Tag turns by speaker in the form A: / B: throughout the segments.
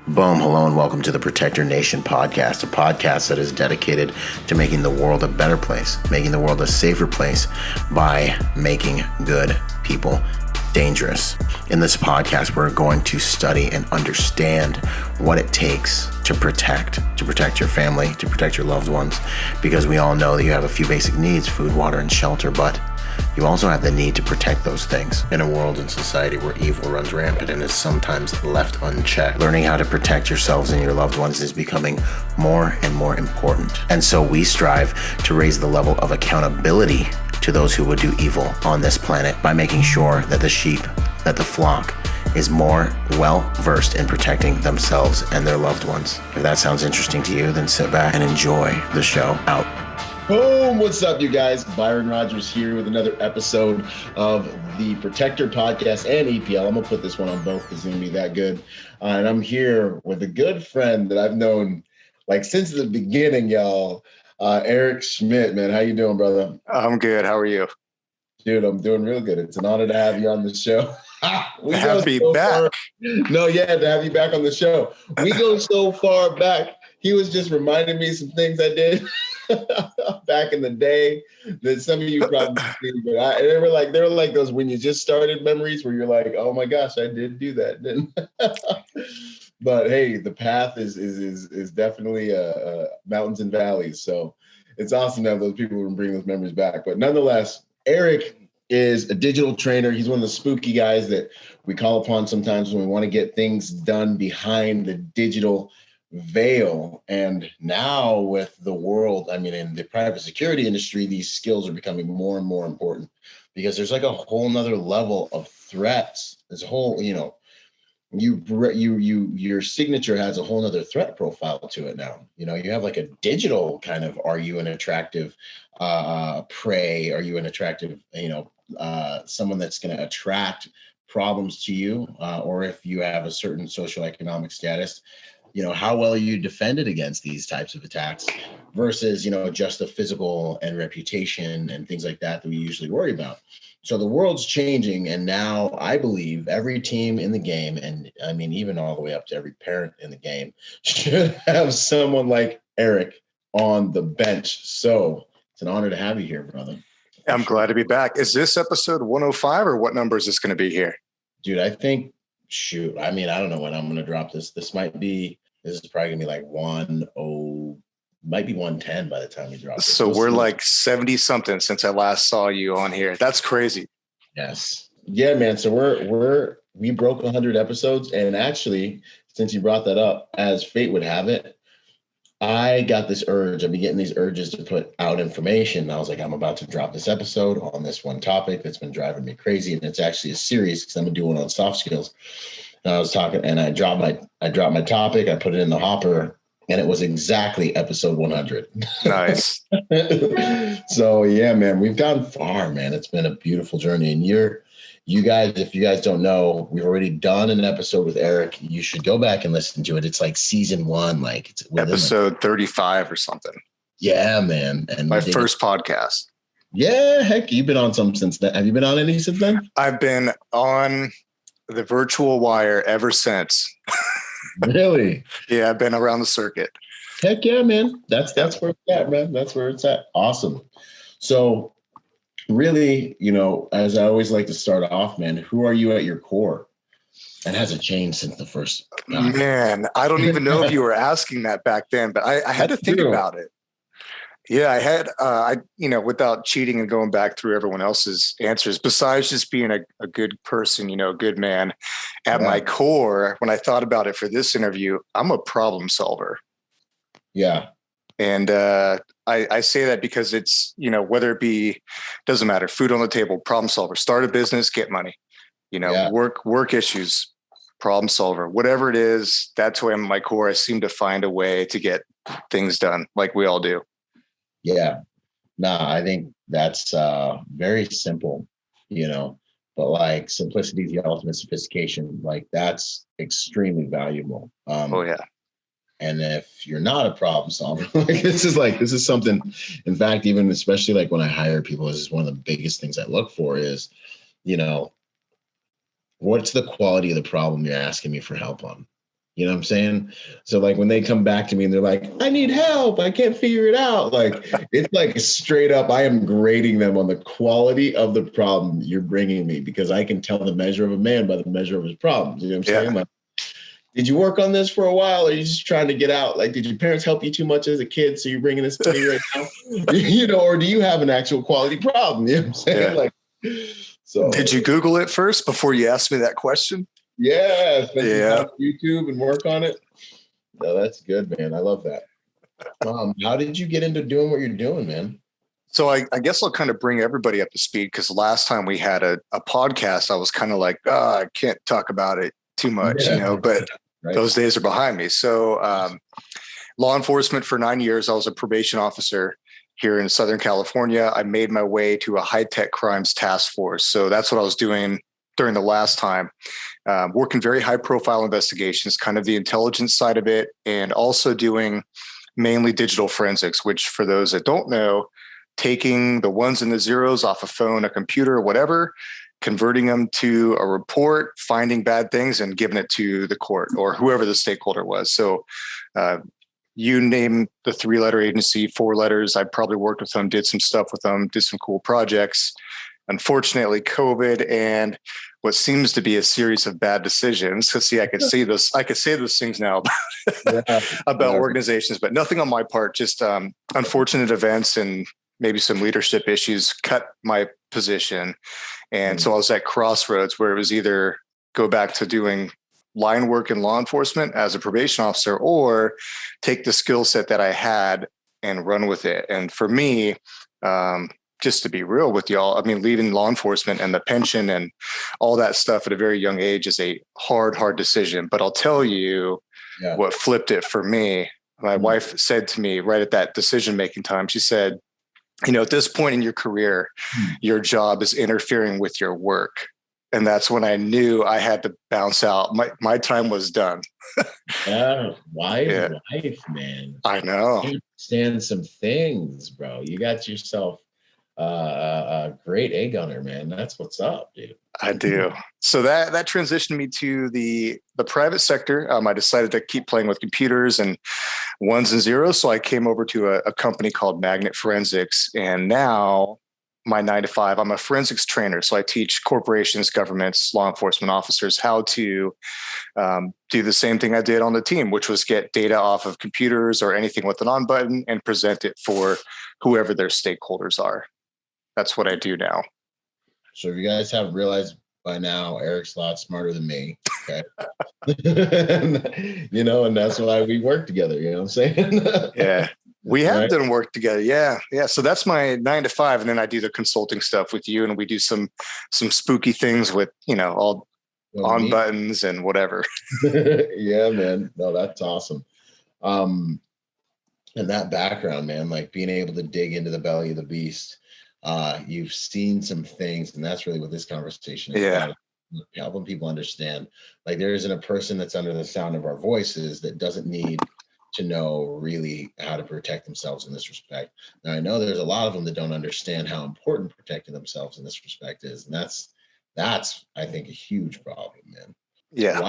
A: Boom, hello, and welcome to the Protector Nation podcast, a podcast that is dedicated to making the world a better place, making the world a safer place by making good people dangerous. In this podcast, we're going to study and understand what it takes to protect your family, to protect your loved ones, because we all know that you have a few basic needs, food, water, and shelter, but you also have the need to protect those things in a world and society where evil runs rampant and is sometimes left unchecked. Learning how to protect yourselves and your loved ones is becoming more and more important. And so we strive to raise the level of accountability to those who would do evil on this planet by making sure that the sheep, that the flock, is more well-versed in protecting themselves and their loved ones. If that sounds interesting to you, then sit back and enjoy the show. Out.
B: Boom! What's up, you guys? Byron Rodgers here with another episode of the Protector podcast and EPL. I'm going to put this one on both because it's going to be that good. And I'm here with a good friend that I've known like since the beginning, y'all. Erich Schmidt, man. How you doing, brother?
C: I'm good. How are you?
B: Dude, I'm doing real good. It's an honor to have you on the show.
C: We have to be back.
B: To have you back on the show. We go so far back. He was just reminding me some things I did back in the day that some of you probably seen, but they were like those when you just started memories where you're like, oh my gosh, I did do that, didn't But hey, the path is definitely mountains and valleys. So it's awesome to have those people who bring those memories back. But nonetheless, Erich is a digital trainer. He's one of the spooky guys that we call upon sometimes when we want to get things done behind the digital veil. And now with the world, in the private security industry, these skills are becoming more and more important because there's like a whole nother level of threats. There's a whole, your signature has a whole nother threat profile to it now. You have like a digital kind of, are you an attractive prey? Are you an attractive, someone that's going to attract problems to you? Or if you have a certain socioeconomic status, how well are you defended against these types of attacks versus, just the physical and reputation and things like that we usually worry about. So the world's changing. And now I believe every team in the game, and even all the way up to every parent in the game, should have someone like Erich on the bench. So it's an honor to have you here, brother.
C: I'm glad to be back. Is this episode 105 or what number is this going to be here?
B: Dude, I think, I don't know when I'm going to drop this. This is probably gonna be like 110 by the time we drop it.
C: So we're like 70 something since I last saw you on here. That's crazy.
B: Yes. Yeah, man. So we broke 100 episodes, and actually, since you brought that up, as fate would have it, I got this urge. I've been getting these urges to put out information. I was like, I'm about to drop this episode on this one topic that's been driving me crazy, and it's actually a series because I'm gonna do one on soft skills. And I was talking, and I dropped my topic. I put it in the hopper, and it was exactly episode 100.
C: Nice.
B: So yeah, man, we've gone far, man. It's been a beautiful journey. And you guys, if you guys don't know, we've already done an episode with Erich. You should go back and listen to it. It's like season 1, like it's
C: episode 35 or something.
B: Yeah, man. And
C: my first podcast.
B: Yeah, heck, you've been on some since then. Have you been on any since then?
C: I've been on the virtual wire ever since.
B: Really?
C: Yeah, I've been around the circuit.
B: Heck yeah, man. That's where it's at, man. That's where it's at. Awesome. So really, as I always like to start off, man, who are you at your core? And has it changed since the first?
C: Man, I don't even know if you were asking that back then, but I had to think about it. Yeah, I had, without cheating and going back through everyone else's answers, besides just being a good person, a good man, at my core, when I thought about it for this interview, I'm a problem solver.
B: Yeah.
C: And I say that because it's, whether it be, doesn't matter, food on the table, problem solver, start a business, get money, work issues, problem solver, whatever it is, that's why I'm at my core. I seem to find a way to get things done like we all do.
B: Yeah, no, I think that's very simple, but like simplicity is the ultimate sophistication. Like that's extremely valuable.
C: Oh yeah.
B: And if you're not a problem solver, this is something, in fact, even especially like when I hire people, this is one of the biggest things I look for is, what's the quality of the problem you're asking me for help on? You know what I'm saying? So like when they come back to me and they're like, I need help, I can't figure it out. Like it's like straight up, I am grading them on the quality of the problem you're bringing me, because I can tell the measure of a man by the measure of his problems. You know what I'm saying? Like, did you work on this for a while, or are you just trying to get out? Like, did your parents help you too much as a kid, so you're bringing this to me right now? You know, or do you have an actual quality problem? You know what I'm saying?
C: Yeah.
B: Like, so
C: did you Google it first before you asked me that question?
B: Yeah, spend some time on YouTube and work on it. No, that's good, man. I love that. How did you get into doing what you're doing, man?
C: So I guess I'll kind of bring everybody up to speed, because last time we had a podcast, I was kind of like, I can't talk about it too much, you know, but those days are behind me. So law enforcement for 9 years, I was a probation officer here in Southern California. I made my way to a high-tech crimes task force. So that's what I was doing during the last time. Working very high-profile investigations, kind of the intelligence side of it, and also doing mainly digital forensics, which for those that don't know, taking the ones and the zeros off a phone, a computer, whatever, converting them to a report, finding bad things, and giving it to the court or whoever the stakeholder was. So you name the 3-letter agency, 4 letters, I probably worked with them, did some stuff with them, did some cool projects. Unfortunately, COVID and what seems to be a series of bad decisions. Because I could say those things now about organizations, but nothing on my part. Just unfortunate events and maybe some leadership issues cut my position. And so I was at crossroads where it was either go back to doing line work in law enforcement as a probation officer, or take the skill set that I had and run with it. And for me, just to be real with y'all, I mean, leaving law enforcement and the pension and all that stuff at a very young age is a hard decision. But I'll tell you what flipped it for me. My wife said to me right at that decision-making time, she said, you know, at this point in your career, your job is interfering with your work. And that's when I knew I had to bounce out. My time was done.
B: Wife, man.
C: I know.
B: You understand some things, bro. You got yourself a great A gunner, man. That's what's up, dude.
C: I do. So that transitioned me to the private sector. I decided to keep playing with computers and ones and zeros. So I came over to a company called Magnet Forensics. And now my 9 to 5, I'm a forensics trainer. So I teach corporations, governments, law enforcement officers how to do the same thing I did on the team, which was get data off of computers or anything with an on button and present it for whoever their stakeholders are. That's what I do now.
B: So if you guys haven't realized by now, Eric's a lot smarter than me. Okay. You know, and that's why we work together. You know what I'm saying?
C: Yeah. We have done work together. Yeah. Yeah. So that's my 9 to 5. And then I do the consulting stuff with you, and we do some spooky things with, you know, all on buttons and whatever.
B: Yeah, man. No, that's awesome. And that background, man, like being able to dig into the belly of the beast. You've seen some things, and that's really what this conversation is about. Helping people understand, like, there isn't a person that's under the sound of our voices that doesn't need to know really how to protect themselves in this respect. Now, I know there's a lot of them that don't understand how important protecting themselves in this respect is, and that's I think a huge problem, man.
C: Yeah.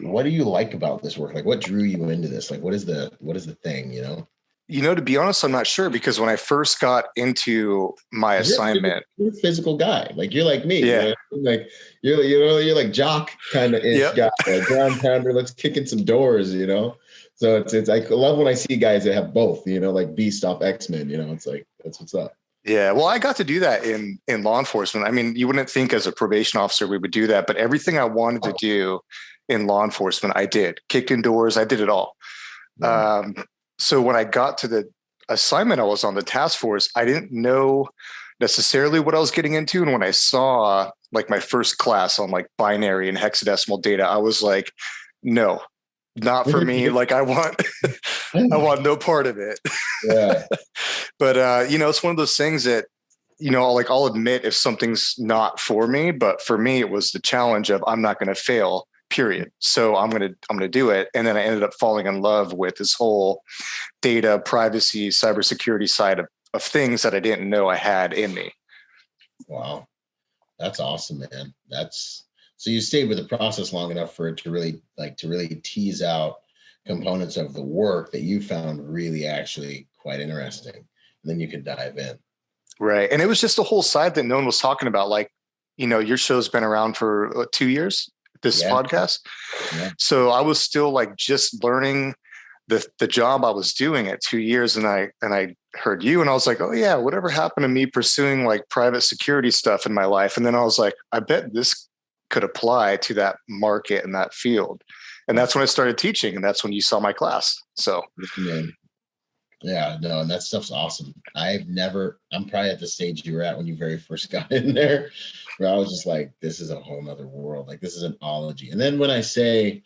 B: What do you like about this work? Like, what drew you into this? Like, what is the thing, you know?
C: You know, to be honest, I'm not sure, because when I first got into my assignment,
B: you're a physical guy. Like, you're like me.
C: Yeah.
B: You know? Like you're like jock kind of guy, like ground pounder. Let's kick in some doors, you know? So it's I love when I see guys that have both, you know, like Beast off X-Men, you know, it's like, that's what's up.
C: Yeah. Well, I got to do that in law enforcement. I mean, you wouldn't think as a probation officer we would do that, but everything I wanted to do in law enforcement, I did. Kicked in doors, I did it all. So when I got to the assignment I was on, the task force, I didn't know necessarily what I was getting into. And when I saw like my first class on like binary and hexadecimal data, I was like, no, not for me. Like I want no part of it.
B: Yeah.
C: But, you know, it's one of those things that, you know, like I'll admit if something's not for me, but for me, it was the challenge of I'm not going to fail, period. So I'm going to do it. And then I ended up falling in love with this whole data, privacy, cybersecurity side of things that I didn't know I had in me.
B: Wow. That's awesome, man. So you stayed with the process long enough for it to really tease out components of the work that you found really actually quite interesting. And then you could dive in.
C: Right. And it was just a whole side that no one was talking about. Like, your show's been around for 2 years, this podcast. Yeah. So I was still like just learning the job I was doing at 2 years. And I heard you and I was like, oh yeah, whatever happened to me pursuing like private security stuff in my life? And then I was like, I bet this could apply to that market and that field. And that's when I started teaching. And that's when you saw my class. So
B: yeah, no, and that stuff's awesome. I'm probably at the stage you were at when you very first got in there, where I was just like, this is a whole nother world. Like, this is an ology. And then when I say,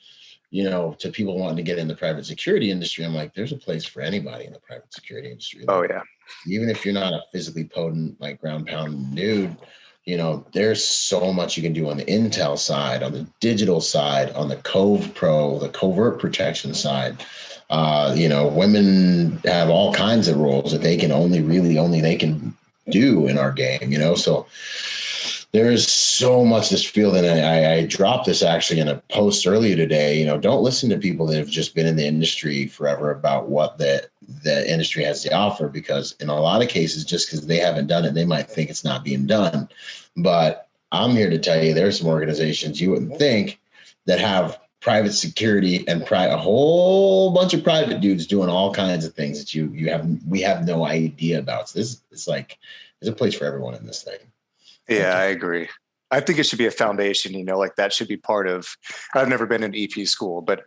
B: to people wanting to get in the private security industry, I'm like, there's a place for anybody in the private security industry.
C: Oh yeah.
B: Even if you're not a physically potent, like ground pound dude, there's so much you can do on the intel side, on the digital side, on the the covert protection side. Women have all kinds of roles that they can only they can do in our game, so there is so much this field. And I dropped this actually in a post earlier today. Don't listen to people that have just been in the industry forever about what the industry has to offer, because in a lot of cases, just because they haven't done it, they might think it's not being done. But I'm here to tell you, there's some organizations you wouldn't think that have private security and a whole bunch of private dudes doing all kinds of things that we have no idea about. So it's like, there's a place for everyone in this thing.
C: Yeah, I agree. I think it should be a foundation, like that should be part of, I've never been in EP school, but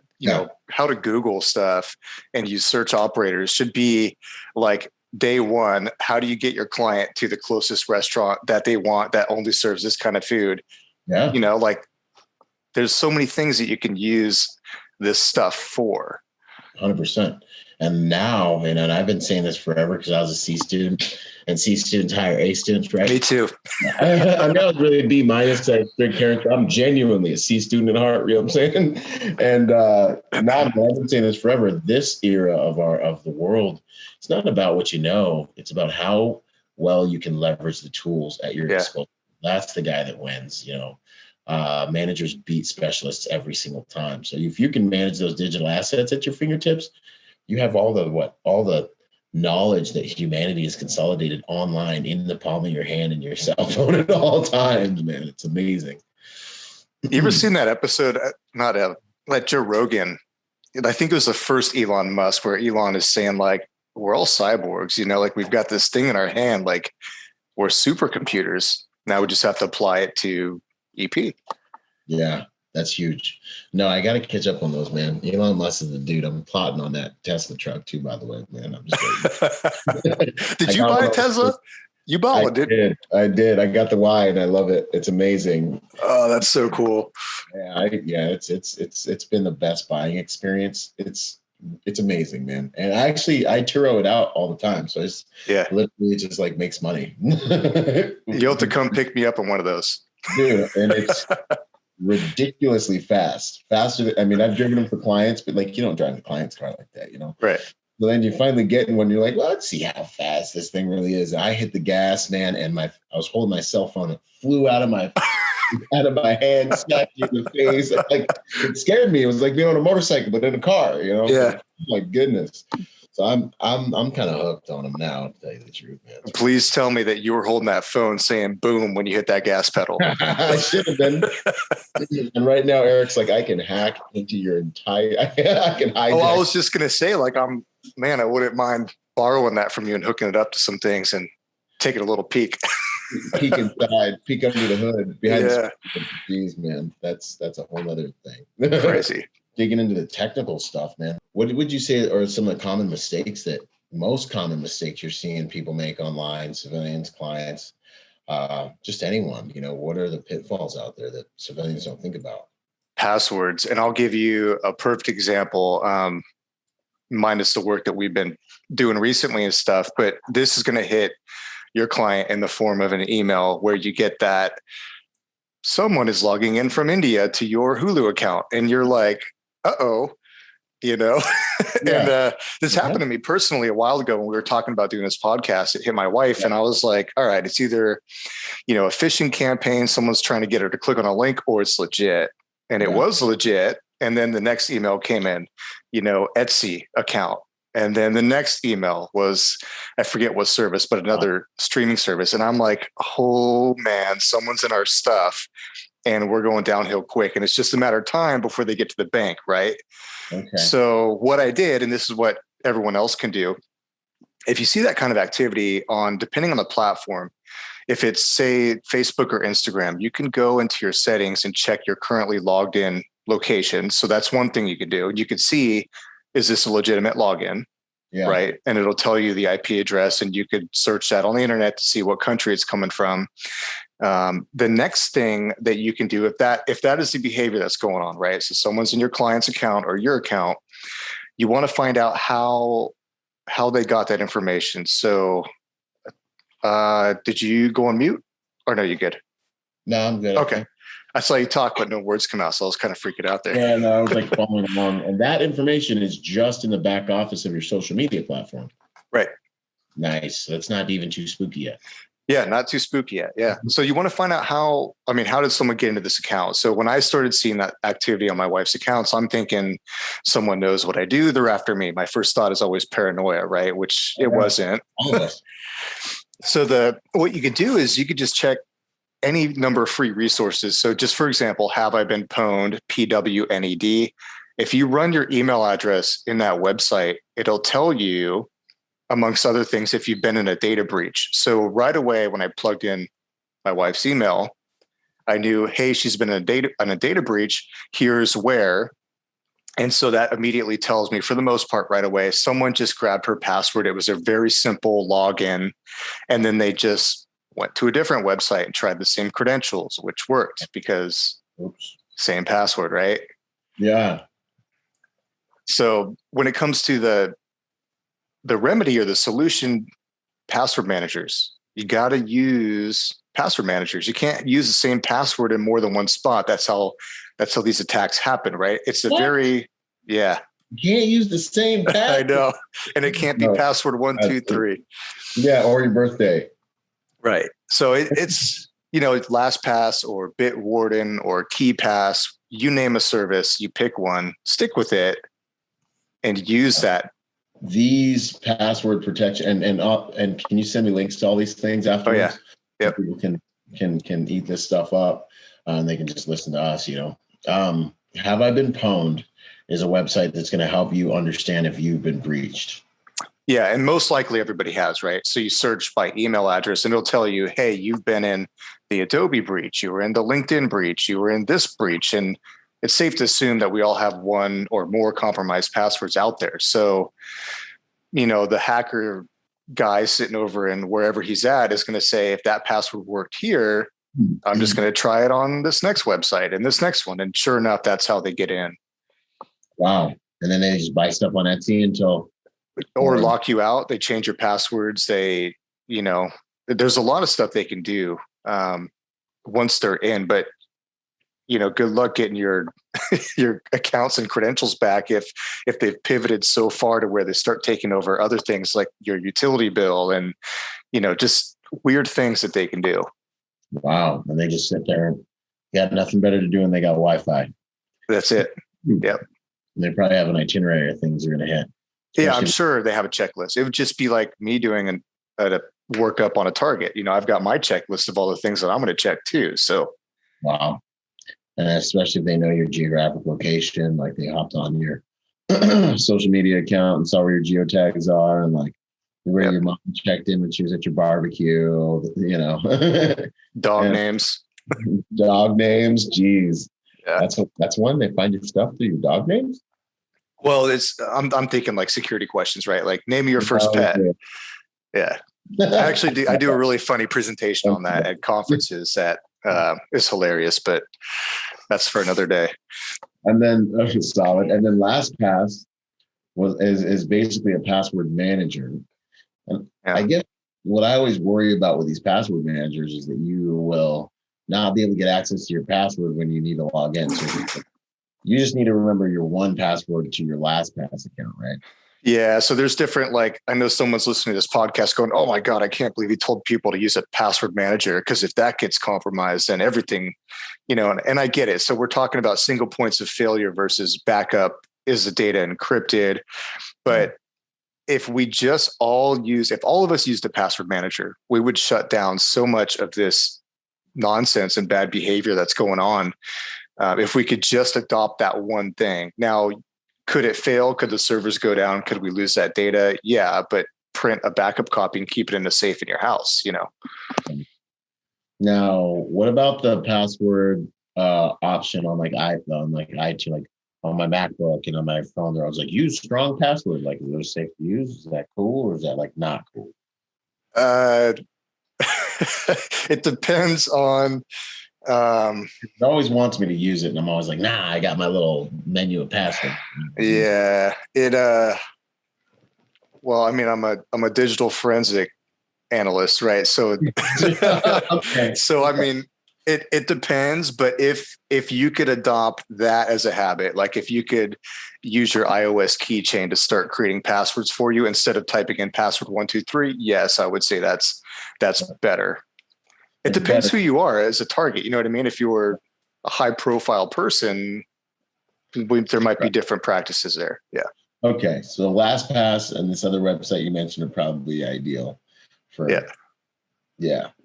C: how to Google stuff and use search operators should be like day one. How do you get your client to the closest restaurant that they want that only serves this kind of food?
B: Yeah.
C: Like there's so many things that you can use this stuff for.
B: 100%. And now, and I've been saying this forever because I was a C student, and C students hire A students, right?
C: Me too.
B: I know it's really a B minus because I have good character. I'm genuinely a C student at heart, you know what I'm saying? And now I've been saying this forever. This era of the world, it's not about what you know. It's about how well you can leverage the tools at your disposal. That's the guy that wins, Managers beat specialists every single time. So if you can manage those digital assets at your fingertips, you have all the knowledge that humanity is consolidated online in the palm of your hand and your cell phone at all times, man. It's amazing.
C: You ever seen that episode? Like Joe Rogan. I think it was the first Elon Musk, where Elon is saying like, we're all cyborgs, like we've got this thing in our hand, like we're supercomputers. Now we just have to apply it to EP.
B: Yeah. That's huge. No, I got to catch up on those, man. Elon Musk is the dude. I'm plotting on that Tesla truck too, by the way, man. I'm just waiting.
C: Did you buy a Tesla? You bought one, didn't you?
B: I did. I got the Y and I love it. It's amazing.
C: Oh, that's so cool.
B: Yeah, it's been the best buying experience. It's amazing, man. And I Turo it out all the time. So literally it just like makes money.
C: You'll have to come pick me up on one of those.
B: Dude, and it's ridiculously faster than, I've driven them for clients, but like you don't drive the client's car like that,
C: Right.
B: So then you finally get in when you're like, well, let's see how fast this thing really is. I hit the gas, man, and I was holding my cell phone. It flew out of my hand, smacked me in the face. Like it scared me. It was like being on a motorcycle, but in a car.
C: Yeah.
B: Like, oh my goodness. So I'm kind of hooked on them now, to tell you the truth, man.
C: Please tell me that you were holding that phone saying boom when you hit that gas pedal.
B: I should have been. And right now, Eric's like, I can hack into your entire, I can hijack.
C: Oh, I was just going to say, like, I wouldn't mind borrowing that from you and hooking it up to some things and taking a little peek.
B: Peek inside, peek under the hood. Behind the Jeez, man, that's a whole other thing.
C: Crazy.
B: Digging into the technical stuff, man. What would you say are some of the most common mistakes you're seeing people make online, civilians, clients, just anyone? What are the pitfalls out there that civilians don't think about?
C: Passwords. And I'll give you a perfect example, minus the work that we've been doing recently and stuff, but this is going to hit your client in the form of an email where you get that someone is logging in from India to your Hulu account. And you're like, uh-oh, And this happened to me personally a while ago when we were talking about doing this podcast. It hit my wife and I was like, all right, it's either, a phishing campaign, someone's trying to get her to click on a link, or it's legit. And it was legit. And then the next email came in, Etsy account. And then the next email was, I forget what service, but another streaming service. And I'm like, oh man, someone's in our stuff and we're going downhill quick. And it's just a matter of time before they get to the bank, right?
B: Okay.
C: So what I did, and this is what everyone else can do, if you see that kind of activity depending on the platform, if it's say Facebook or Instagram, you can go into your settings and check your currently logged in location. So that's one thing you could do. You could see, is this a legitimate login? Yeah. Right. And it'll tell you the IP address, and you could search that on the internet to see what country it's coming from. The next thing that you can do, if that is the behavior that's going on, right? So someone's in your client's account or your account, you want to find out how they got that information. So did you go on mute, or no, you good?
B: No, I'm good.
C: Okay. I saw you talk, but no words come out. So I was kind of freaking out there.
B: Yeah, no, I was like following along. And that information is just in the back office of your social media platform.
C: Right.
B: Nice. That's not even too spooky yet.
C: Yeah, not too spooky yet. Yeah. So you want to find out how did someone get into this account? So when I started seeing that activity on my wife's accounts, I'm thinking someone knows what I do. They're after me. My first thought is always paranoia, right? Which it wasn't. So what you could do is you could just check any number of free resources. So just for example, have I been pwned, PWNED? If you run your email address in that website, it'll tell you, amongst other things, if you've been in a data breach. So right away, when I plugged in my wife's email, I knew, hey, she's been in a data breach. Here's where. And so that immediately tells me, for the most part, right away, someone just grabbed her password. It was a very simple login. And then they just went to a different website and tried the same credentials, which worked because same password, right?
B: Yeah.
C: So when it comes to the remedy or the solution, password managers, you got to use password managers. You can't use the same password in more than one spot. That's how these attacks happen, right? It's a You can't
B: use the same password.
C: I know. And it can't be password 1, 2, 3.
B: Yeah, or your birthday.
C: Right. So it's LastPass or Bitwarden or KeyPass, you name a service, you pick one, stick with it, and use that.
B: These password protection and can you send me links to all these things afterwards?
C: Oh yeah. Yep.
B: So people can eat this stuff up and they can just listen to us, Have I Been Pwned is a website that's going to help you understand if you've been breached.
C: Yeah, and most likely everybody has, right? So you search by email address and it'll tell you, hey, you've been in the Adobe breach, you were in the LinkedIn breach, you were in this breach. And it's safe to assume that we all have one or more compromised passwords out there. So, the hacker guy sitting over in wherever he's at is going to say, if that password worked here, I'm just going to try it on this next website and this next one. And sure enough, that's how they get in.
B: Wow. And then they just buy stuff on Etsy
C: or lock you out. They change your passwords. There's a lot of stuff they can do once they're in, but good luck getting your accounts and credentials back if they've pivoted so far to where they start taking over other things like your utility bill and, just weird things that they can do.
B: Wow. And they just sit there and got nothing better to do and they got Wi-Fi.
C: That's it. Yep.
B: And they probably have an itinerary of things they're going to hit.
C: Yeah, I'm sure they have a checklist. It would just be like me doing a workup on a target. I've got my checklist of all the things that I'm going to check too. So,
B: wow. And especially if they know your geographic location, like they hopped on your social media account and saw where your geotags are and like where your mom checked in when she was at your barbecue,
C: Dog names.
B: Dog names. Geez.
C: Yeah.
B: That's one. They find your stuff through your dog names.
C: Well, I'm thinking like security questions, right? Like name your first pet. Yeah. I do a really funny presentation on that at conferences that is hilarious, but that's for another day.
B: And then solid. And then LastPass is basically a password manager. And I guess what I always worry about with these password managers is that you will not be able to get access to your password when you need to log in. So You just need to remember your one password to your Lastpass account, right?
C: Yeah. So there's different, like, I know someone's listening to this podcast going, oh my God, I can't believe he told people to use a password manager. Because if that gets compromised, then everything, and I get it. So we're talking about single points of failure versus backup. Is the data encrypted? But if all of us used a password manager, we would shut down so much of this nonsense and bad behavior that's going on. If we could just adopt that one thing. Now, could it fail? Could the servers go down? Could we lose that data? Yeah, but print a backup copy and keep it in a safe in your house,
B: Now, what about the password option on like iPhone, like iTunes, like on my MacBook and on my phone? There, I was like, use strong password. Like, is those safe to use? Is that cool, or is that like not cool?
C: It depends on.
B: It always wants me to use it, and I'm always like, nah, I got my little menu of passwords.
C: Yeah, well, I mean, I'm a digital forensic analyst, right? So,
B: Okay.
C: so I mean, it depends, but if you could adopt that as a habit, like if you could use your iOS keychain to start creating passwords for you instead of typing in password 123, yes, I would say that's better. It depends who you are as a target. You know what I mean? If you're a high profile person, there might be different practices there. Yeah.
B: Okay. So LastPass and this other website you mentioned are probably ideal for. Yeah.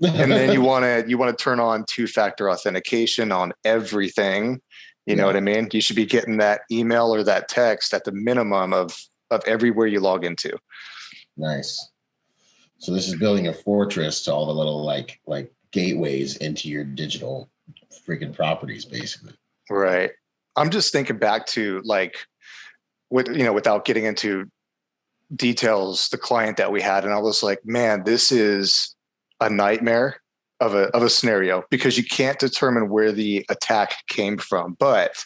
C: And then you want to turn on 2-factor authentication on everything. You know what I mean? You should be getting that email or that text at the minimum of everywhere you log into.
B: Nice. So this is building a fortress to all the little like gateways into your digital freaking properties, basically.
C: Right. I'm just thinking back to like without getting into details, the client that we had, and I was like, man, this is a nightmare of a scenario because you can't determine where the attack came from. But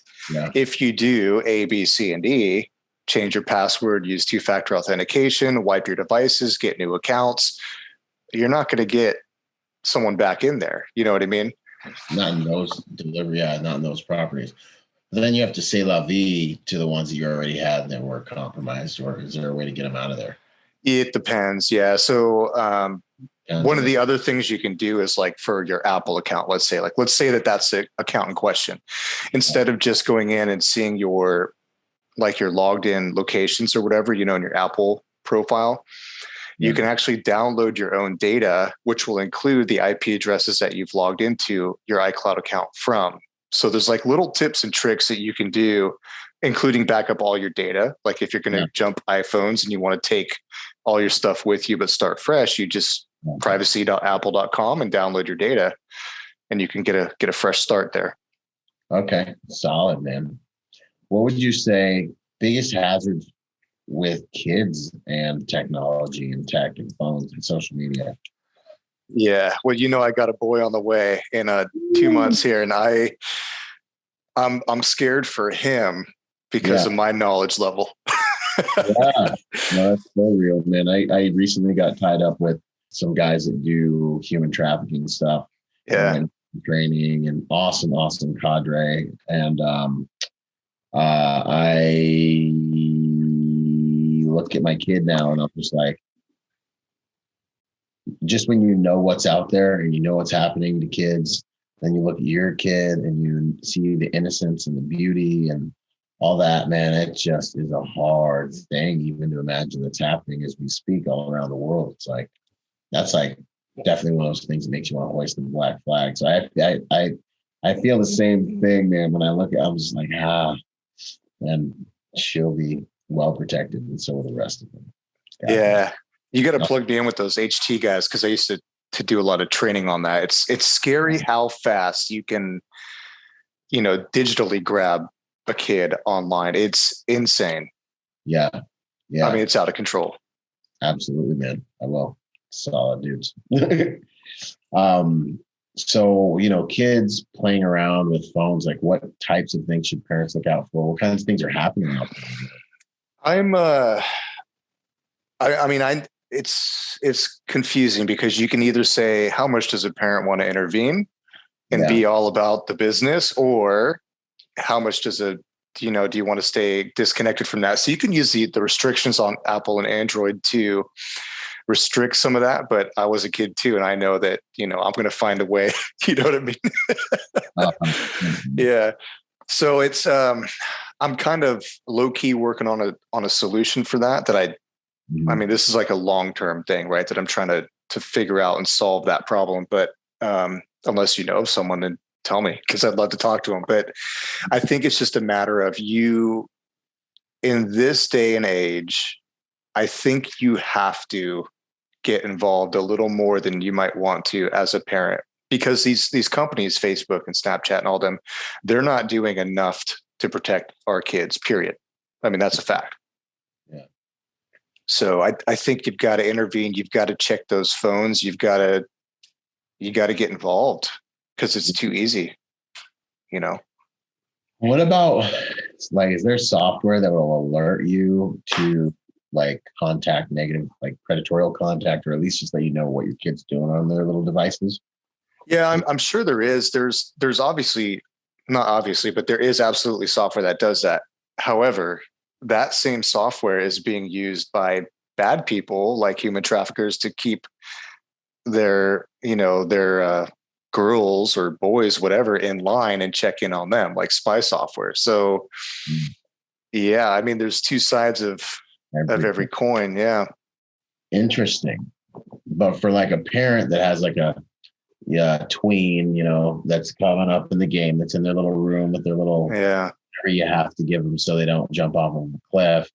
C: if you do A, B, C, and D, change your password, use 2-factor authentication, wipe your devices, get new accounts, you're not going to get someone back in there. You know what I mean?
B: Not in those not in those properties. But then you have to say la vie to the ones that you already had that were compromised, or is there a way to get them out of there?
C: It depends. Yeah. So one of the other things you can do is like for your Apple account, let's say that's the account in question. Instead of just going in and seeing your logged in locations or whatever, in your Apple profile, you can actually download your own data, which will include the IP addresses that you've logged into your iCloud account from. So there's like little tips and tricks that you can do, including back up all your data. Like if you're going to jump iPhones and you want to take all your stuff with you, but start fresh, you just privacy.apple.com and download your data and you can get a fresh start there.
B: Okay. Solid, man. What would you say biggest hazards with kids and technology and tech and phones and social media?
C: Yeah. Well, I got a boy on the way in 2 months here, and I'm scared for him because of my knowledge level.
B: No, that's so real, man. I recently got tied up with some guys that do human trafficking stuff. And training and awesome cadre. And I look at my kid now and I'm just like, just when you know what's out there and you know what's happening to kids, then you look at your kid and you see the innocence and the beauty and all that, man. It just is a hard thing even to imagine that's happening as we speak all around the world. It's like, that's like definitely one of those things that makes you want to hoist the black flag. So I feel the same thing, man. When I look at, I'm just like, and she'll be well protected, and so will the rest of them.
C: Yeah. You got to plug me in with those HT guys, because I used to do a lot of training on that. It's scary how fast you can, digitally grab a kid online. It's insane. Yeah. I mean, it's out of control.
B: Absolutely, man. I will. Solid dudes. So, kids playing around with phones, like what types of things should parents look out for? What kinds of things are happening out there?
C: It's confusing because you can either say, how much does a parent want to intervene and be all about the business, or how much does a do you want to stay disconnected from that? So you can use the restrictions on Apple and Android to restrict some of that. But I was a kid too, and I know that, I'm going to find a way. You know what I mean? Yeah. So it's I'm kind of low key working on a solution for that. I mean, this is like a long-term thing, right? That I'm trying to figure out and solve that problem. But unless you know of someone, then tell me, because I'd love to talk to them. But I think it's just a matter of you in this day and age. I think you have to get involved a little more than you might want to as a parent, because these companies, Facebook and Snapchat and all them, they're not doing enough to protect our kids, period. I mean, that's a fact.
A: Yeah.
C: So I think you've got to intervene. You've got to check those phones. You got to get involved, because it's too easy,
A: What about, like, is there software that will alert you to like contact negative, like predatorial contact, or at least just let you know what your kid's doing on their little devices?
C: Yeah, I'm sure there is. There's obviously, not obviously, but there is absolutely software that does that. However, that same software is being used by bad people like human traffickers to keep their girls or boys, whatever, in line and check in on them, like spy software. So yeah, I mean, there's two sides of every coin. Yeah.
A: Interesting. But for like a parent that has like a tween, that's coming up in the game, that's in their little room with their little, whatever you have to give them so they don't jump off of a cliff,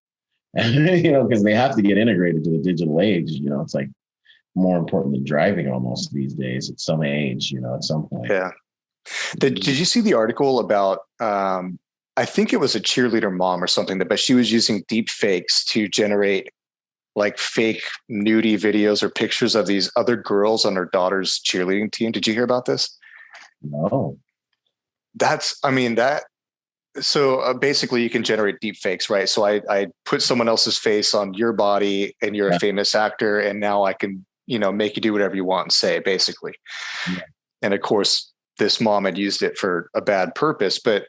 A: and because they have to get integrated to the digital age. It's like more important than driving almost these days at some age, at some point.
C: Yeah. Did you see the article about, I think it was a cheerleader mom or something, but she was using deep fakes to generate like fake nudie videos or pictures of these other girls on her daughter's cheerleading team. Did you hear about this?
A: No.
C: So basically you can generate deep fakes, right? So I put someone else's face on your body and you're a famous actor, and now I can, make you do whatever you want and say, basically. Yeah. And of course, this mom had used it for a bad purpose. But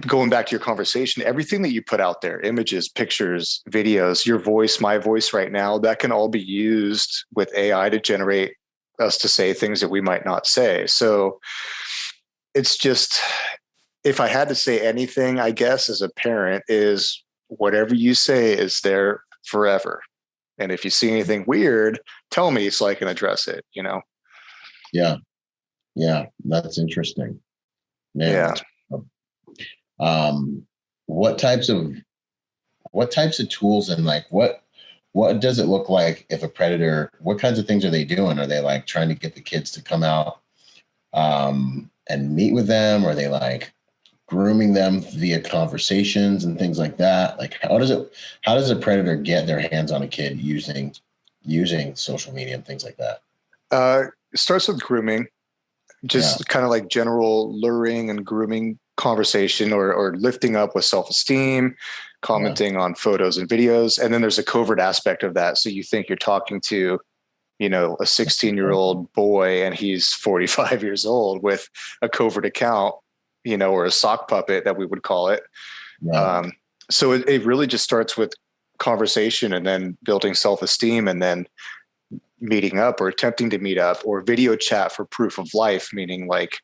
C: going back to your conversation, everything that you put out there, images, pictures, videos, your voice, my voice right now, that can all be used with AI to generate us to say things that we might not say. So it's just, if I had to say anything, I guess, as a parent, is whatever you say is there forever. And if you see anything weird, tell me so I can address it,
A: Yeah. Yeah. That's interesting. Man,
C: yeah.
A: What types of tools, and like what does it look like if a predator, what kinds of things are they doing? Are they like trying to get the kids to come out and meet with them? Or are they like grooming them via conversations and things like that? Like, how does a predator get their hands on a kid using social media and things like that?
C: It starts with grooming, just kind of like general luring and grooming conversation, or lifting up with self-esteem, commenting on photos and videos. And then there's a covert aspect of that. So you think you're talking to, a 16-year-old boy and he's 45 years old with a covert account, or a sock puppet that we would call it. Right. So it really just starts with conversation, and then building self-esteem, and then meeting up or attempting to meet up, or video chat for proof of life, meaning like,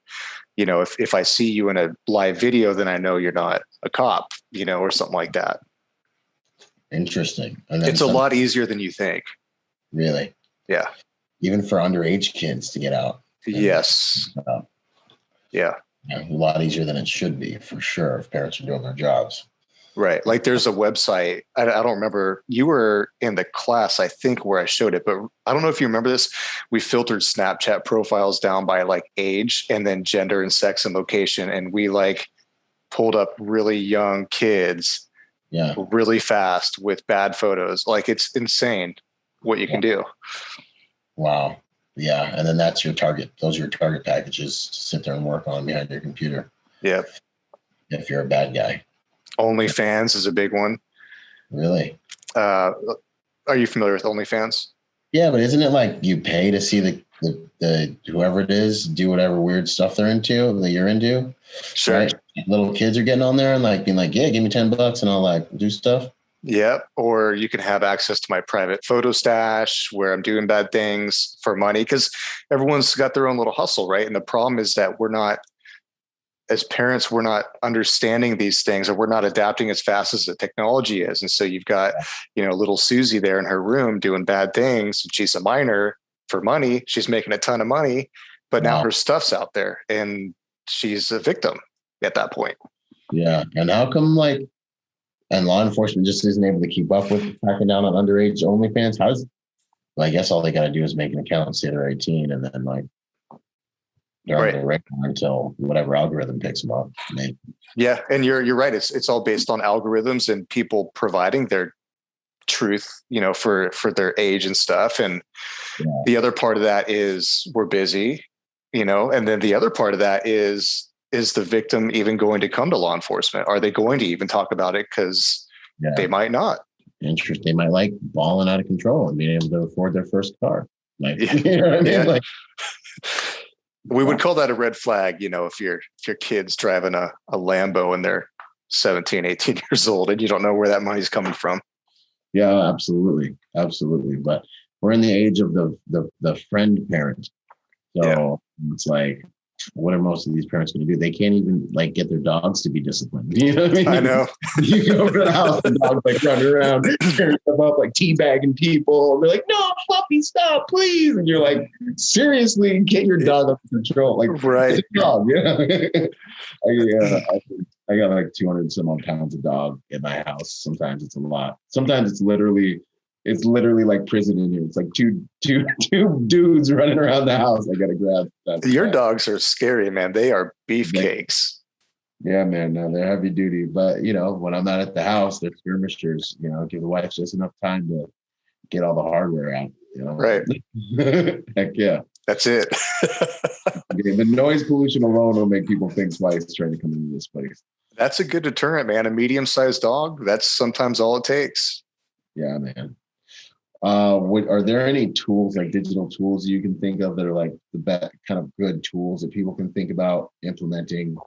C: if I see you in a live video, then I know you're not a cop, or something like that.
A: Interesting.
C: And it's a lot easier than you think.
A: Really?
C: Yeah.
A: Even for underage kids to get out.
C: Yes. Yeah.
A: A lot easier than it should be, for sure, if parents are doing their jobs.
C: Right. Like there's a website. I don't remember. You were in the class, I think, where I showed it, but I don't know if you remember this. We filtered Snapchat profiles down by like age, and then gender and sex and location. And we like pulled up really young kids really fast with bad photos. Like, it's insane what you can do.
A: Wow. Yeah. And then that's your target. Those are your target packages to sit there and work on behind your computer.
C: Yeah.
A: If you're a bad guy.
C: OnlyFans is a big one.
A: Really?
C: Are you familiar with OnlyFans?
A: Yeah, but isn't it like you pay to see the the whoever it is do whatever weird stuff they're into that you're into.
C: Sure.
A: Right? Little kids are getting on there and like being like, yeah, give me $10 and I'll like do stuff.
C: Yeah. Or you can have access to my private photo stash where I'm doing bad things for money, because everyone's got their own little hustle, right? And the problem is that as parents, we're not understanding these things, or we're not adapting as fast as the technology is. And so you've got, little Susie there in her room doing bad things. She's a minor for money. She's making a ton of money, but now her stuff's out there and she's a victim at that point.
A: Yeah. And how come and law enforcement just isn't able to keep up with cracking down on underage OnlyFans? I guess all they got to do is make an account and say they're 18, and then they're on the radar until whatever algorithm picks them up. Maybe.
C: Yeah, and you're right. It's all based on algorithms and people providing their truth, for their age and stuff. And the other part of that is we're busy, and then the other part of that is the victim even going to come to law enforcement? Are they going to even talk about it? Because they might not.
A: Interesting. They might like balling out of control and being able to afford their first car.
C: You know what I mean? We would call that a red flag, if your kid's driving a Lambo and they're 17, 18 years old and you don't know where that money's coming from.
A: Yeah, absolutely. Absolutely. But we're in the age of the friend parent. So it's like, what are most of these parents going to do? They can't even get their dogs to be disciplined. You know what I mean?
C: I know.
A: You go over to the house, the dog's running around, tearing stuff up, teabagging people. And they're like, no, Fluffy, stop, please. And you're like, seriously, get your dog under control.
C: Right.
A: It's a dog. I got 200 and some odd pounds of dog in my house. Sometimes it's a lot. Sometimes it's literally like prison in here. It's like two dudes running around the house. I gotta grab that.
C: Your dogs are scary, man. They are beefcakes.
A: Yeah, man. No, they're heavy duty. But when I'm not at the house, they're skirmishers. Give the wife just enough time to get all the hardware out.
C: Right.
A: Heck yeah.
C: That's it.
A: The noise pollution alone will make people think twice trying to come into this place.
C: That's a good deterrent, man. A medium-sized dog. That's sometimes all it takes.
A: Yeah, man. Are there any tools, digital tools you can think of that are the best kind of good tools that people can think about implementing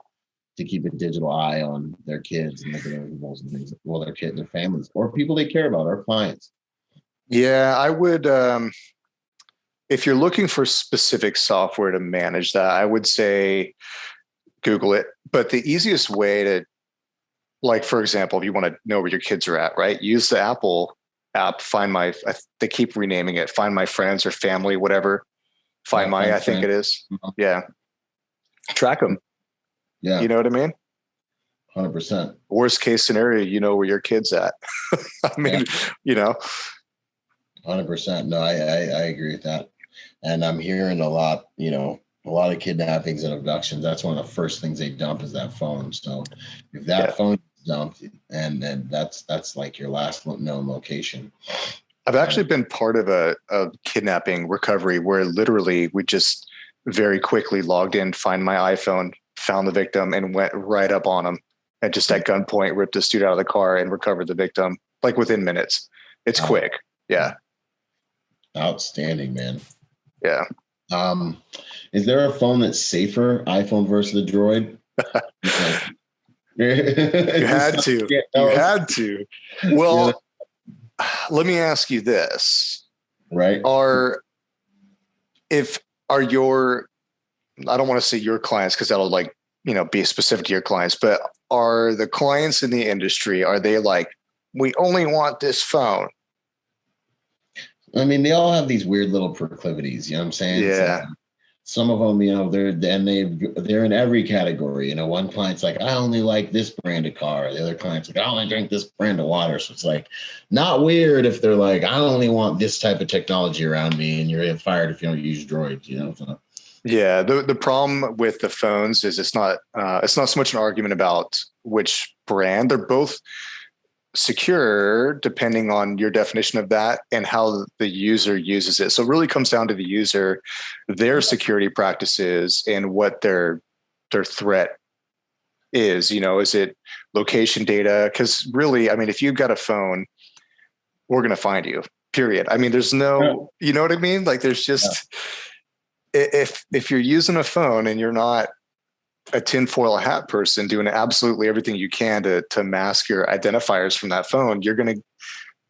A: to keep a digital eye on their kids and their things? Well, their kids, their families, or people they care about, our clients.
C: Yeah, I would. If you're looking for specific software to manage that, I would say Google it. But the easiest way to, for example, if you want to know where your kids are at, right? Use the Apple app, they keep renaming it, Find My Friends or Family, whatever. I think it is. Yeah. Track them.
A: Yeah.
C: You know what I mean?
A: 100%.
C: Worst case scenario, where your kid's at. I mean,
A: 100%. No, I agree with that. And I'm hearing a lot of kidnappings and abductions. That's one of the first things they dump is that phone. So if that phone dumped, and then that's your last known location.
C: I've actually been part of a kidnapping recovery where literally we just very quickly logged in, find my iPhone, found the victim, and went right up on him and just at gunpoint ripped this dude out of the car and recovered the victim within minutes. It's quick. Yeah.
A: Outstanding, man.
C: Yeah.
A: Is there a phone that's safer, iPhone versus the Droid?
C: You had to. Well, let me ask you this.
A: Right.
C: I don't want to say your clients because that'll be specific to your clients, but are the clients in the industry, are they we only want this phone?
A: I mean, they all have these weird little proclivities, you know what I'm saying?
C: Yeah.
A: Some of them, they're in every category. One client's like, I only like this brand of car. The other client's like, I only drink this brand of water. So it's not weird if they're like, I only want this type of technology around me, and you're fired if you don't use droids, So.
C: Yeah. The problem with the phones is it's not so much an argument about which brand. They're both secure depending on your definition of that and how the user uses it. So it really comes down to the user, their security practices, and what their threat is. Is it location data? Because really, I mean, if you've got a phone, we're going to find you, period. I mean, there's no, you know what I mean? There's just, if you're using a phone and you're not a tinfoil hat person doing absolutely everything you can to mask your identifiers from that phone, you're going to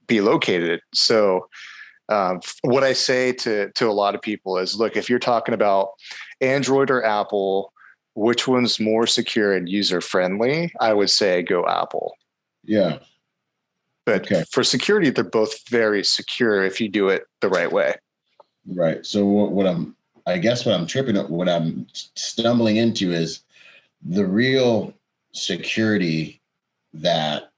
C: be located. So what I say to a lot of people is, look, if you're talking about Android or Apple, which one's more secure and user friendly? I would say go Apple.
B: Yeah.
C: But for security, they're both very secure if you do it the right way.
B: Right. So what I'm tripping up, what I'm stumbling into is the real security that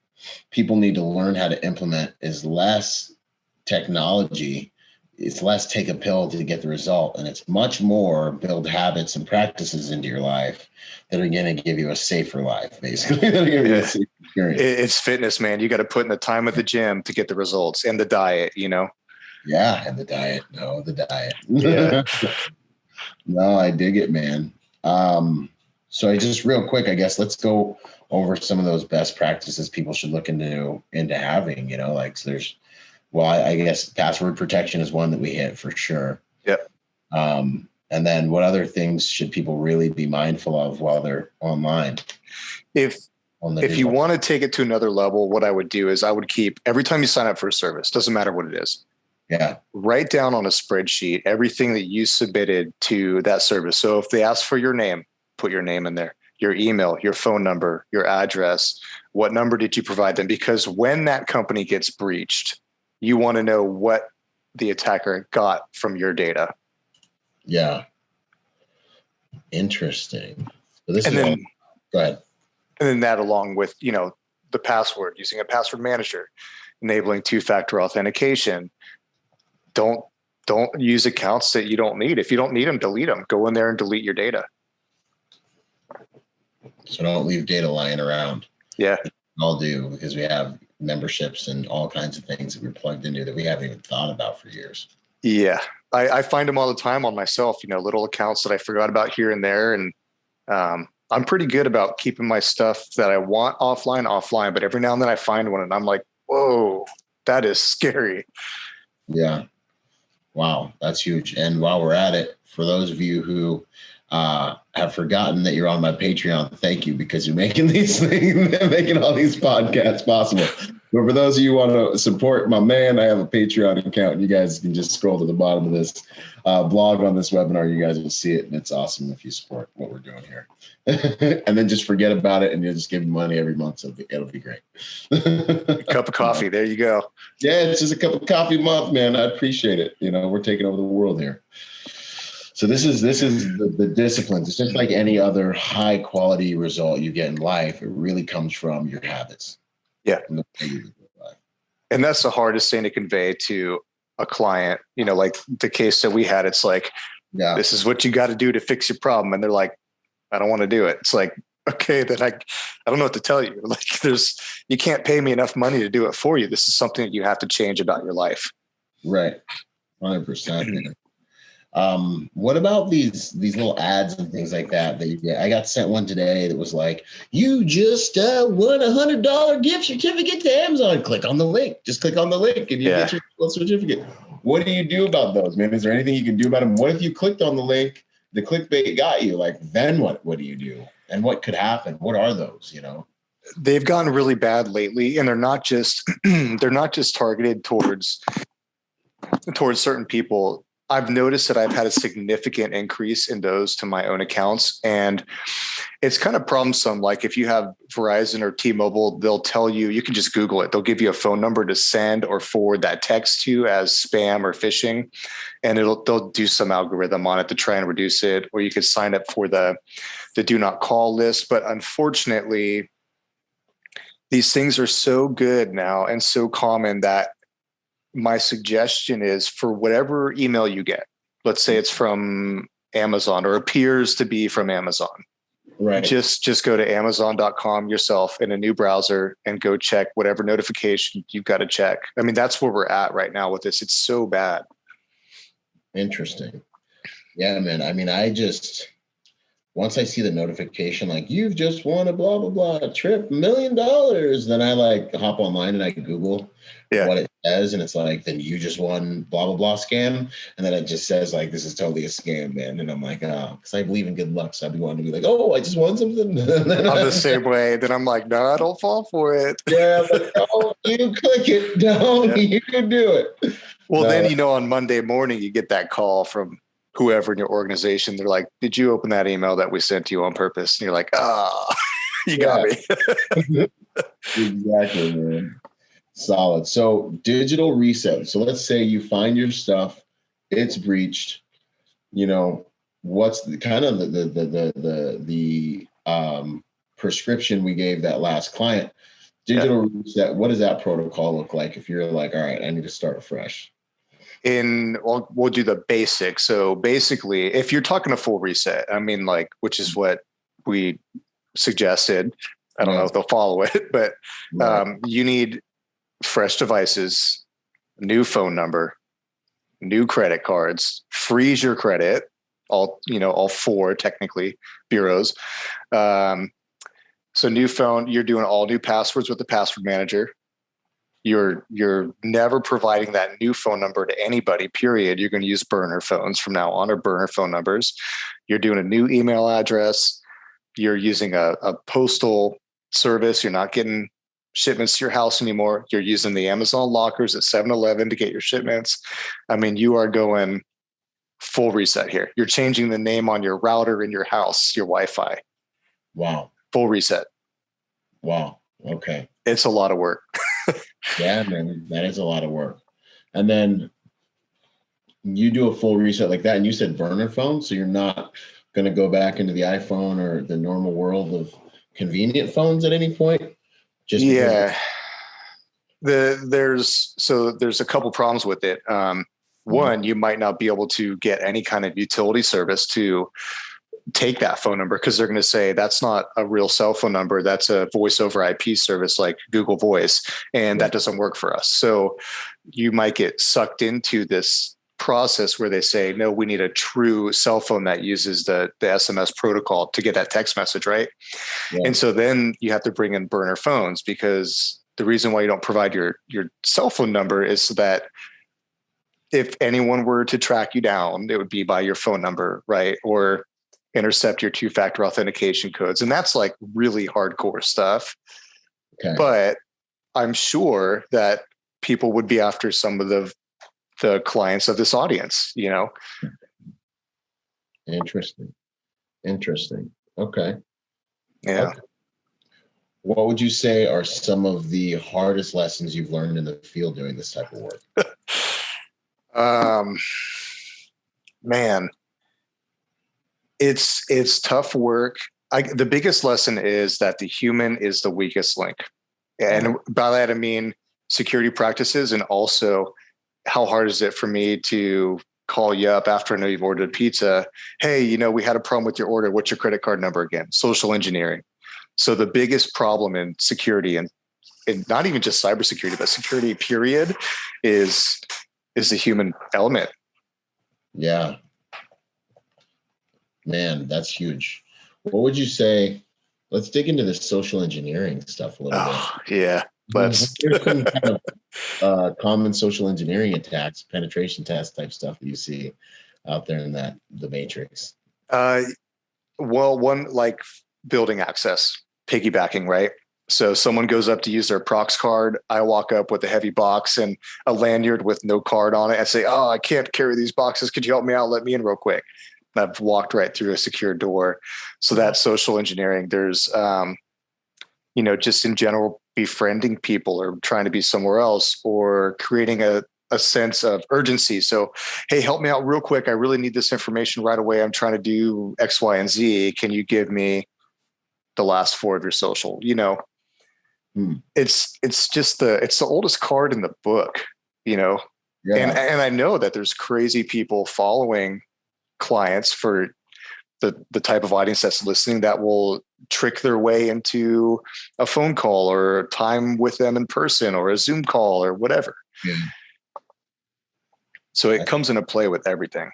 B: people need to learn how to implement is less technology. It's less take a pill to get the result. And it's much more build habits and practices into your life that are going to give you a safer life, basically. That are give you a safer experience.
C: It's fitness, man. You got to put in the time at the gym to get the results, and the diet,
B: Yeah, and the diet. No, the diet.
C: Yeah.
B: No, I dig it, man. So I just real quick, I guess, let's go over some of those best practices people should look into having, like so there's, well, I guess password protection is one that we hit for sure.
C: Yep.
B: And then what other things should people really be mindful of while they're online?
C: If you want to take it to another level, what I would do is I would keep, every time you sign up for a service, doesn't matter what it is.
B: Yeah.
C: Write down on a spreadsheet everything that you submitted to that service. So if they ask for your name, put your name in there, your email, your phone number, your address, what number did you provide them? Because when that company gets breached, you want to know what the attacker got from your data.
B: Yeah. Interesting. So go ahead.
C: And then that along with, the password, using a password manager, enabling two-factor authentication. Don't use accounts that you don't need. If you don't need them, delete them. Go in there and delete your data.
B: So don't leave data lying around.
C: Yeah.
B: I'll do, because we have memberships and all kinds of things that we're plugged into that we haven't even thought about for years.
C: Yeah. I find them all the time on myself, little accounts that I forgot about here and there. And I'm pretty good about keeping my stuff that I want offline, but every now and then I find one and I'm like, whoa, that is scary.
B: Yeah. Wow. That's huge. And while we're at it, for those of you who have forgotten that you're on my Patreon, thank you, because you're making these things, making all these podcasts possible. But for those of you who want to support my man, I have a Patreon account. You guys can just scroll to the bottom of this blog on this webinar. You guys will see it, and it's awesome if you support what we're doing here. And then just forget about it, and you'll just give me money every month. So it'll be great.
C: A cup of coffee. There you go.
B: Yeah, it's just a cup of coffee a month, man. I appreciate it. We're taking over the world here. So this is the disciplines. It's just like any other high quality result you get in life. It really comes from your habits.
C: Yeah. And that's the hardest thing to convey to a client, like the case that we had. It's like, This is what you got to do to fix your problem. And they're like, I don't want to do it. It's like, okay, then I don't know what to tell you. Like you can't pay me enough money to do it for you. This is something that you have to change about your life.
B: Right. 100%. What about these little ads and things like that you get? I got sent one today that was like, you just won $100 gift certificate to Amazon. Click on the link. Just click on the link and you get your certificate. What do you do about those, man? Is there anything you can do about them? What if you clicked on the link, the clickbait got you? Like, then what do you do? And what could happen? What are those,
C: They've gotten really bad lately, and they're not just targeted towards certain people. I've noticed that I've had a significant increase in those to my own accounts, and it's kind of problemsome. Like if you have Verizon or T-Mobile, they'll tell you, you can just Google it. They'll give you a phone number to send or forward that text to as spam or phishing, and they'll do some algorithm on it to try and reduce it, or you could sign up for the do not call list. But unfortunately, these things are so good now and so common that my suggestion is, for whatever email you get, let's say it's from Amazon or appears to be from Amazon,
B: right?
C: Just go to Amazon.com yourself in a new browser and go check whatever notification you've got to check. I mean, that's where we're at right now with this. It's so bad.
B: Interesting. Yeah, man. I mean, once I see the notification, like you've just won a blah, blah, blah trip, $1 million, then I like hop online and I Google what it says. And it's like, then you just won blah, blah, blah scam. And then it just says like, this is totally a scam, man. And I'm like, oh, because I believe in good luck. So I'd be wanting to be like, oh, I just won something.
C: I'm the same way. Then I'm like, no, I don't fall for it.
B: Yeah, but don't you click it. Don't you do it.
C: Well, then, on Monday morning, you get that call from whoever in your organization. They're like, did you open that email that we sent to you on purpose? And you're like, you got me.
B: Exactly, man. Solid. So digital reset. So let's say you find your stuff, it's breached. What's the kind of the prescription we gave that last client? Digital reset. What does that protocol look like if you're like, all right, I need to start fresh?
C: We'll do the basics. So basically, if you're talking a full reset, I mean, like, which is what we suggested. I don't know if they'll follow it, but you need fresh devices, new phone number, new credit cards, freeze your credit, all 4 technically bureaus. So new phone, you're doing all new passwords with the password manager. You're never providing that new phone number to anybody, period. You're going to use burner phones from now on, or burner phone numbers. You're doing a new email address. You're using a postal service. You're not getting shipments to your house anymore. You're using the Amazon lockers at 7-Eleven to get your shipments. I mean, you are going full reset here. You're changing the name on your router in your house, your Wi-Fi.
B: Wow.
C: Full reset.
B: Wow. Okay.
C: It's a lot of work.
B: Yeah, man, that is a lot of work. And then you do a full reset like that, and you said burner phone, so you're not going to go back into the iPhone or the normal world of convenient phones at any point?
C: There's a couple problems with it. One, you might not be able to get any kind of utility service to take that phone number, because they're going to say that's not a real cell phone number. That's a voice over IP service like Google Voice. And that doesn't work for us. So you might get sucked into this process where they say, no, we need a true cell phone that uses the SMS protocol to get that text message, right? Yeah. And so then you have to bring in burner phones, because the reason why you don't provide your cell phone number is so that if anyone were to track you down, it would be by your phone number, right? Or intercept your 2-factor authentication codes. And that's like really hardcore stuff. Okay. But I'm sure that people would be after some of the clients of this audience,
B: Interesting. Okay.
C: Yeah.
B: Okay. What would you say are some of the hardest lessons you've learned in the field doing this type of work?
C: Man, it's tough work. The biggest lesson is that the human is the weakest link. And by that, I mean security practices, and also how hard is it for me to call you up after I know you've ordered pizza? Hey, we had a problem with your order. What's your credit card number again? Social engineering. So the biggest problem in security, and not even just cybersecurity, but security period, is the human element.
B: Yeah. Man, that's huge. What would you say? Let's dig into this social engineering stuff a little bit.
C: Yeah. Let's.
B: There's some kind of common social engineering attacks, penetration test type stuff that you see out there in the matrix.
C: Well, one like building access, piggybacking, right? So someone goes up to use their Prox card. I walk up with a heavy box and a lanyard with no card on it. I say, oh, I can't carry these boxes. Could you help me out? Let me in real quick. And I've walked right through a secure door. So that's social engineering. There's, just in general, befriending people or trying to be somewhere else, or creating a sense of urgency. So, hey, help me out real quick. I really need this information right away. I'm trying to do X, Y, and Z. Can you give me the last 4 of your social? It's just it's the oldest card in the book, Yeah. And I know that there's crazy people following clients for the type of audience that's listening that will trick their way into a phone call or time with them in person or a Zoom call or whatever. Yeah. So it comes into play with everything.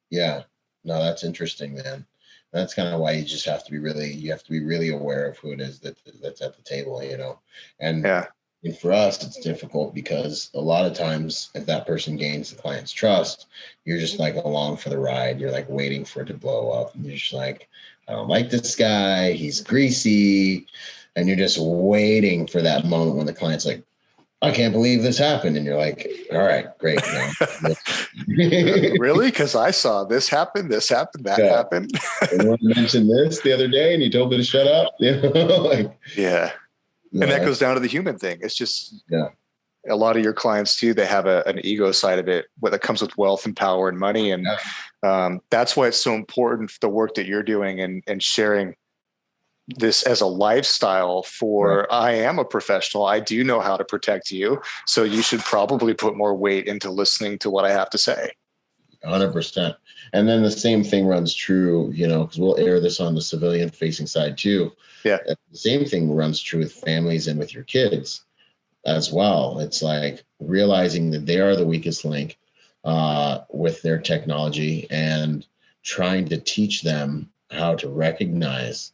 B: Yeah. No, that's interesting, man. That's kind of why you just have to be really aware of who it is that's at the table, you know. And, and for us, it's difficult because a lot of times if that person gains the client's trust, you're just like along for the ride. You're like waiting for it to blow up. And you're just like, I don't like this guy. He's greasy. And you're just waiting for that moment when the client's like, I can't believe this happened. And you're like, all right, great.
C: Really? Because I saw this happen, that happened.
B: I mentioned this the other day and you told me to shut up. You know?
C: And that goes down to the human thing. It's just a lot of your clients too, they have an ego side of it that comes with wealth and power and money. And that's why it's so important for the work that you're doing and sharing this as a lifestyle for I am a professional. I do know how to protect you. So you should probably put more weight into listening to what I have to say.
B: 100%. And then the same thing runs true, you know, because we'll air this on the civilian facing side too.
C: Yeah.
B: The same thing runs true with families and with your kids as well. It's like realizing that they are the weakest link with their technology and trying to teach them how to recognize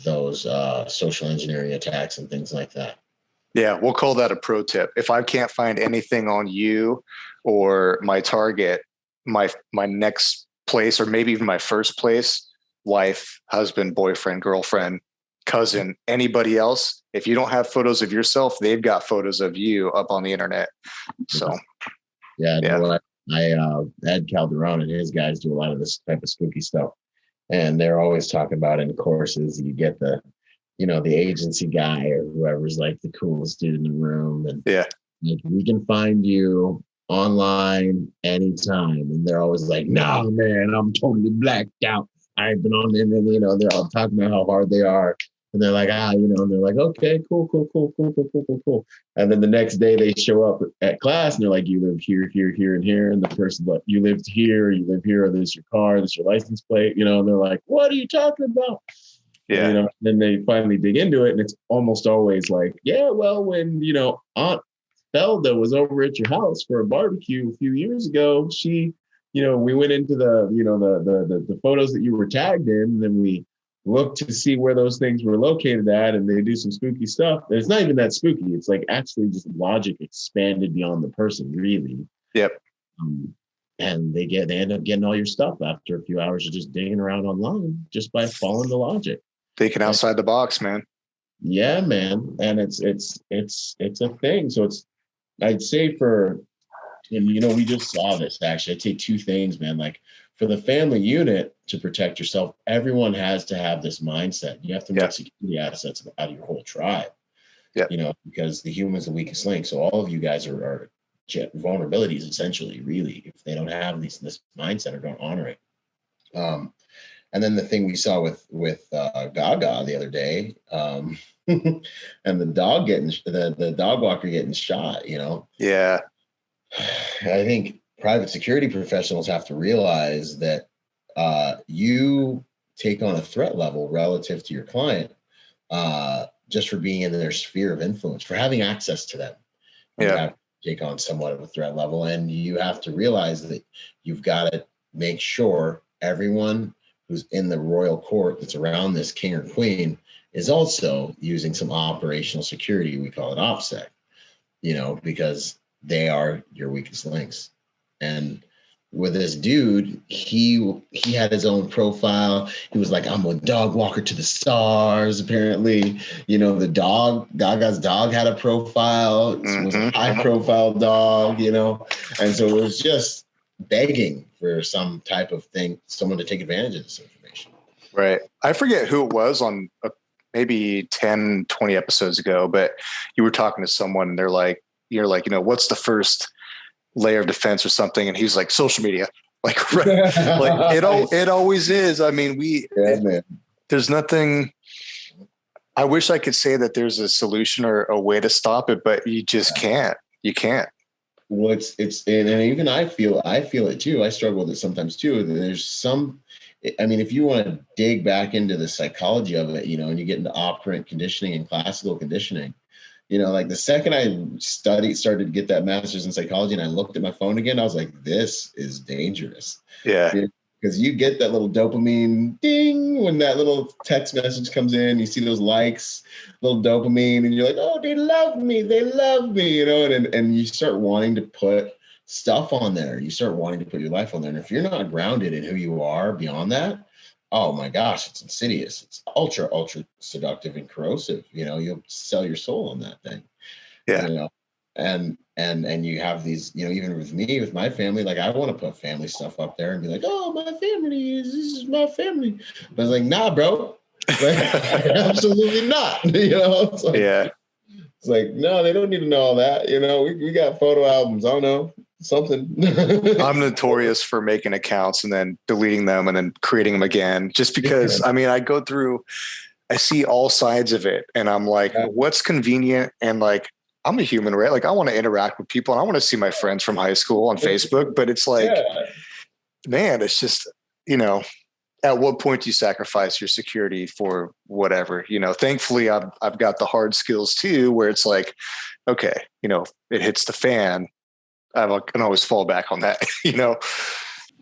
B: those social engineering attacks and things like that.
C: Yeah, we'll call that a pro tip. If I can't find anything on you or my target, my next place, or maybe even my first place, wife, husband, boyfriend, girlfriend, cousin, anybody else, if you don't have photos of yourself, they've got photos of you up on the internet. So
B: Ed Calderon and his guys do a lot of this type of spooky stuff. And they're always talking about in courses, you get the agency guy or whoever's like the coolest dude in the room. And like, we can find you online anytime. And they're always like, nah, man, I'm totally blacked out. I ain't been on there. And, you know, they're all talking about how hard they are. And they're like, and they're like, okay, cool. And then the next day they show up at class and they're like, you live here, here, here, and here. And the person's like, you live here, or this is your car, this is your license plate, you know, and they're like, what are you talking about?
C: Yeah.
B: You know, then they finally dig into it. And it's almost always like, yeah, well, when, you know, Aunt Felda was over at your house for a barbecue a few years ago, she, you know, we went into the photos that you were tagged in, and then we look to see where those things were located at, and they do some spooky stuff. And it's not even that spooky. It's like actually just logic expanded beyond the person, really.
C: Yep.
B: And they end up getting all your stuff after a few hours of just digging around online just by following the logic.
C: Thinking outside the box, man.
B: Yeah, man. And it's a thing. So I'd say and you know, we just saw this actually. I'd say two things, man. Like for the family unit to protect yourself, everyone has to have this mindset. You have to make security assets out of your whole tribe. Yeah. You know, because the human's the weakest link. So all of you guys are vulnerabilities essentially, really, if they don't have this mindset or don't honor it. And then the thing we saw with Gaga the other day, and the dog the dog walker getting shot, you know.
C: Yeah.
B: I think private security professionals have to realize that you take on a threat level relative to your client just for being in their sphere of influence, for having access to them. You have to take on somewhat of a threat level, and you have to realize that you've got to make sure everyone who's in the royal court that's around this king or queen is also using some operational security. We call it OPSEC, you know, because they are your weakest links. And with this dude, he had his own profile. He was like, I'm a dog walker to the stars, apparently. You know, Gaga's dog had a profile. It was a high profile dog, you know. And so it was just begging for some type of thing, someone to take advantage of this information.
C: Right. I forget who it was on maybe 10, 20 episodes ago, but you were talking to someone and you're like, you know, what's the first layer of defense or something? And he's like, social media. Like, right. Like it always is. I mean, there's nothing. I wish I could say that there's a solution or a way to stop it, but you just can't. You can't.
B: Well, and even I feel it too. I struggle with it sometimes too. If you want to dig back into the psychology of it, you know, and you get into operant conditioning and classical conditioning, you know, like the second I started to get that master's in psychology and I looked at my phone again, I was like, this is dangerous.
C: Yeah.
B: because you get that little dopamine ding when that little text message comes in. You see those likes, little dopamine, and you're like, oh, they love me, you know, and you start wanting to put stuff on there. You start wanting to put your life on there. And if you're not grounded in who you are beyond that, oh my gosh, it's insidious. It's ultra, ultra seductive and corrosive. You know, you'll sell your soul on that thing.
C: Yeah.
B: You know, and you have these, you know, even with me, with my family, like I want to put family stuff up there and be like, oh, this is my family. But I was like, nah, bro. Like, absolutely not. You know, it's like, it's like, no, they don't need to know all that. You know, we got photo albums. I don't know. Something.
C: I'm notorious for making accounts and then deleting them and then creating them again, just because, I mean, I see all sides of it and I'm like, what's convenient? And like, I'm a human, right? Like I want to interact with people and I want to see my friends from high school on Facebook, but it's like, man, it's just, you know, at what point do you sacrifice your security for whatever? You know, thankfully I've got the hard skills too, where it's like, okay, you know, it hits the fan. I can always fall back on that, you know.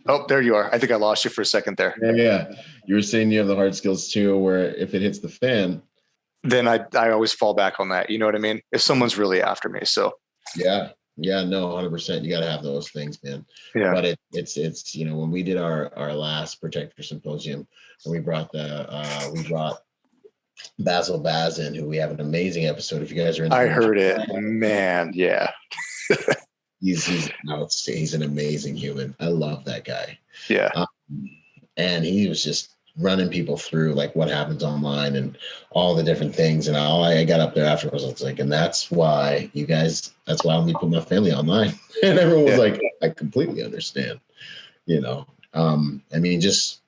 C: Oh, there you are. I think I lost you for a second there.
B: Yeah. You were saying you have the hard skills too, where if it hits the fan,
C: then I always fall back on that. You know what I mean? If someone's really after me. So
B: yeah, no, 100%. You got to have those things, man.
C: Yeah.
B: But it's, you know, when we did our last Protector Symposium and we brought Basil Baz in, who we have an amazing episode. If you guys are in,
C: I heard it, man. Yeah.
B: He's an amazing human. I love that guy.
C: Yeah.
B: And he was just running people through like what happens online and all the different things. And all I got up there afterwards, I was like, and that's why I'm gonna put my family online. And everyone was like, I completely understand, you know. I mean, just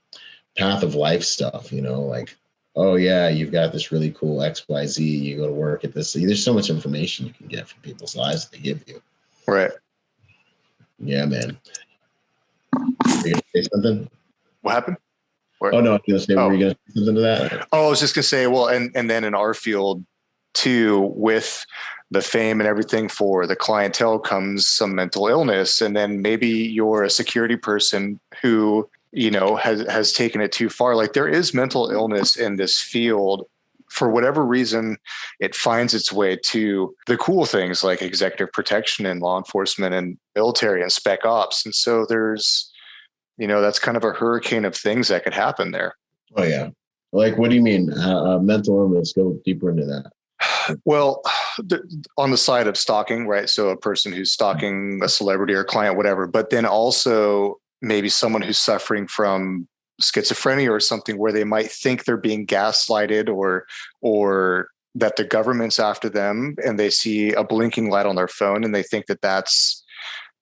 B: path of life stuff, you know, like, oh yeah, you've got this really cool XYZ, you go to work at this. There's so much information you can get from people's lives that they give you.
C: Right.
B: Yeah, man. Are you gonna say something?
C: What happened?
B: Where? Oh no, I was gonna say, were you gonna say something to that?
C: Oh, I was just gonna say, well, and then in our field too, with the fame and everything for the clientele comes some mental illness. And then maybe you're a security person who, you know, has taken it too far. Like there is mental illness in this field. For whatever reason, it finds its way to the cool things like executive protection and law enforcement and military and spec ops. And so there's, you know, that's kind of a hurricane of things that could happen there.
B: Oh yeah. Like, what do you mean? Mental illness, go deeper into that.
C: Well, on the side of stalking, right? So a person who's stalking a celebrity or client, whatever, but then also maybe someone who's suffering from schizophrenia or something where they might think they're being gaslighted or that the government's after them and they see a blinking light on their phone and they think that that's,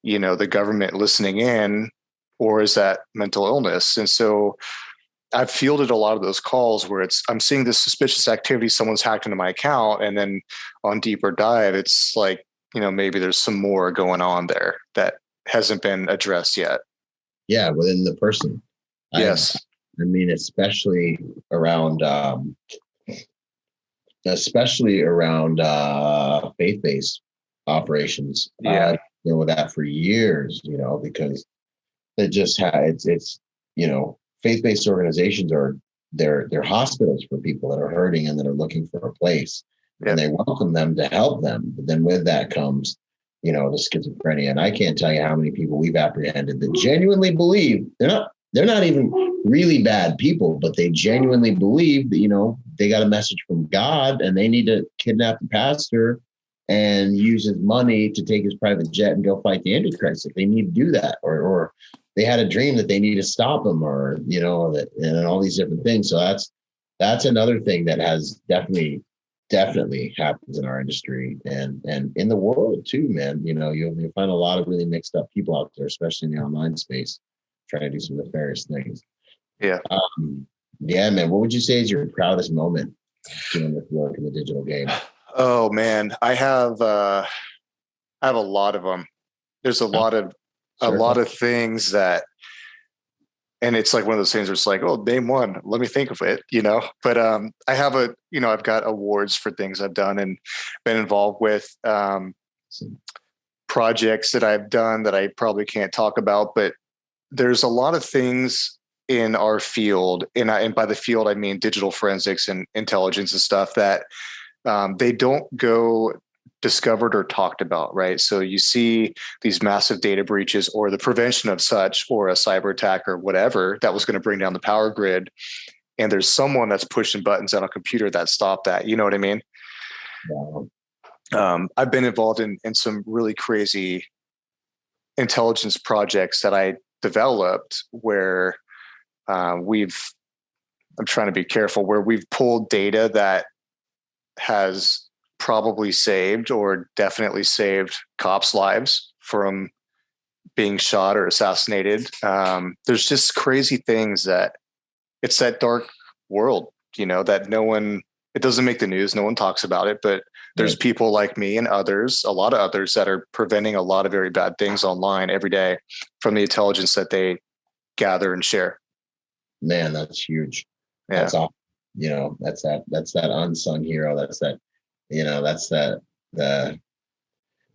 C: you know, the government listening in, or is that mental illness? And so I've fielded a lot of those calls where I'm seeing this suspicious activity, someone's hacked into my account, and then on deeper dive, it's like, you know, maybe there's some more going on there that hasn't been addressed yet.
B: Yeah, within the person.
C: Yes.
B: I mean, especially around faith-based operations.
C: Yeah.
B: Deal with that for years, you know, because it just it's you know, faith-based organizations they're hospitals for people that are hurting and that are looking for a place. Yeah. And they welcome them to help them. But then with that comes, you know, the schizophrenia. And I can't tell you how many people we've apprehended that genuinely believe they're not even really bad people, but they genuinely believe that, you know, they got a message from God and they need to kidnap the pastor and use his money to take his private jet and go fight the Antichrist if they need to do that, or they had a dream that they need to stop him, or, you know, that, and all these different things. So that's another thing that has definitely happens in our industry and in the world too, man. You know, you'll find a lot of really mixed up people out there, especially in the online space, trying to do some nefarious things.
C: Yeah.
B: Yeah, man. What would you say is your proudest moment doing this work in the digital game?
C: Oh man, I have a lot of them. There's a lot of things that, and it's like one of those things where it's like, oh, name one, let me think of it, you know. But I have I've got awards for things I've done and been involved with, projects that I've done that I probably can't talk about, but there's a lot of things in our field, and by the field I mean digital forensics and intelligence and stuff, that they don't go discovered or talked about, right? So you see these massive data breaches or the prevention of such, or a cyber attack or whatever that was going to bring down the power grid, and there's someone that's pushing buttons on a computer that stop that. You know what I mean?
B: Wow.
C: I've been involved in some really crazy intelligence projects that I developed where I'm trying to be careful, where we've pulled data that has probably saved or definitely saved cops' lives from being shot or assassinated. There's just crazy things that it's that dark world, that it doesn't make the news. No one talks about it, but there's people like me and others, a lot of others, that are preventing a lot of very bad things online every day from the intelligence that they gather and share.
B: Man, that's huge.
C: Yeah.
B: That's awesome. That's that unsung hero. The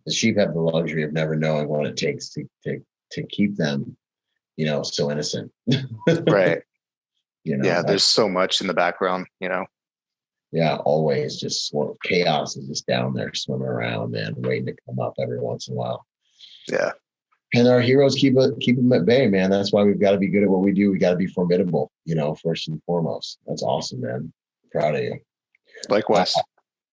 B: sheep have the luxury of never knowing what it takes to keep them, so innocent.
C: Right. There's so much in the background,
B: Yeah, always just chaos is just down there swimming around, man, waiting to come up every once in a while.
C: Yeah.
B: And our heroes keep them at bay, man. That's why we've got to be good at what we do. We got to be formidable, first and foremost. That's awesome, man. Proud of you.
C: Likewise.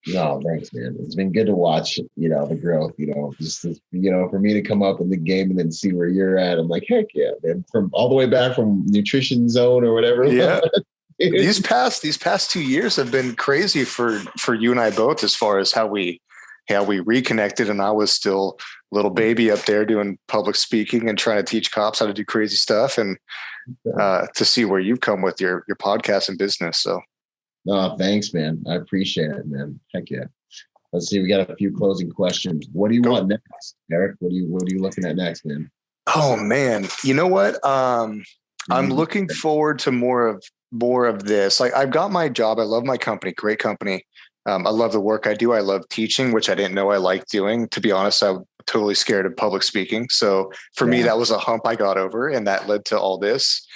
B: No, thanks, man. It's been good to watch, the growth, just, for me to come up in the game and then see where you're at. I'm like, heck yeah, man. From all the way back from Nutrition Zone or whatever.
C: Yeah. These past 2 years have been crazy for you and I both, as far as how we reconnected. And I was still a little baby up there doing public speaking and trying to teach cops how to do crazy stuff. And to see where you've come with your podcast and business. So.
B: No, thanks, man. I appreciate it, man. Heck yeah. Let's see. We got a few closing questions. What do you want next, Eric? What are you looking at next, man?
C: Oh man, you know what? I'm looking forward to more of this. Like, I've got my job. I love my company. Great company. I love the work I do. I love teaching, which I didn't know I liked doing. To be honest, I'm totally scared of public speaking. So for me, that was a hump I got over, and that led to all this.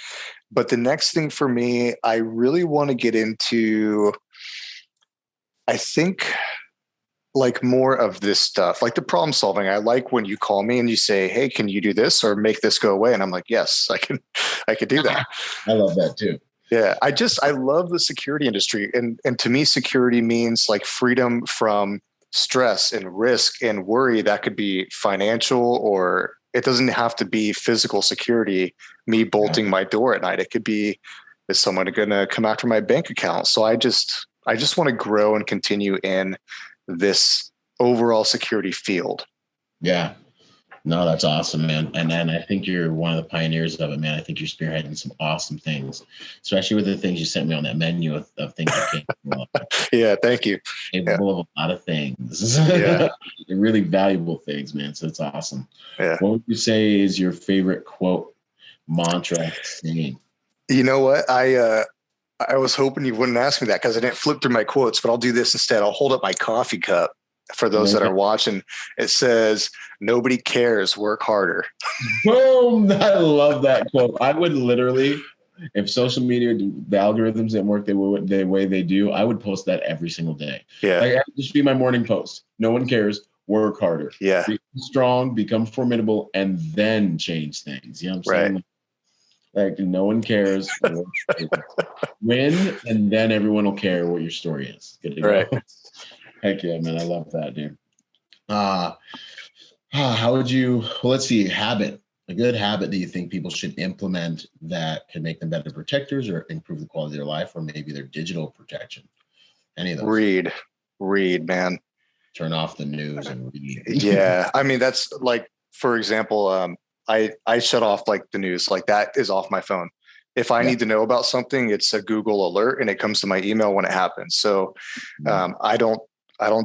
C: But the next thing for me, I really want to get into, I think, like more of this stuff, like the problem solving. I like when you call me and you say, hey, can you do this or make this go away? And I'm like, yes, I can do that.
B: I love that too.
C: Yeah. I love the security industry. And to me, security means like freedom from stress and risk and worry. That could be financial, or it doesn't have to be physical security, me bolting my door at night. It could be, is someone going to come after my bank account? So I just want to grow and continue in this overall security field.
B: Yeah. No, that's awesome, man. And I think you're one of the pioneers of it, man. I think you're spearheading some awesome things, especially with the things you sent me on that menu of things that came up.
C: Yeah, thank you.
B: Capable of a lot of things.
C: Yeah.
B: Really valuable things, man. So it's awesome.
C: Yeah.
B: What would you say is your favorite quote, mantra, saying?
C: You know what? I was hoping you wouldn't ask me that, because I didn't flip through my quotes, but I'll do this instead. I'll hold up my coffee cup for those that are watching. It says, nobody cares, work harder.
B: Boom. I love that quote. I would literally, if social media, the algorithms didn't work the way they do, I would post that every single day.
C: Yeah.
B: Like, that would just be my morning post. No one cares, work harder.
C: Yeah.
B: Become strong, become formidable, and then change things. You know what I'm saying?
C: Right.
B: Like, no one cares. Win, and then everyone will care what your story is. Good to go.
C: Right.
B: Heck yeah, man. I love that, dude. How would you, well, let's see, habit. A good habit that you think people should implement that can make them better protectors or improve the quality of their life, or maybe their digital protection? Any of those? Read, man. Turn off the news and read.
C: Yeah. I mean, that's like, for example, I shut off like the news, like that is off my phone. If I need to know about something, it's a Google alert and it comes to my email when it happens. So I don't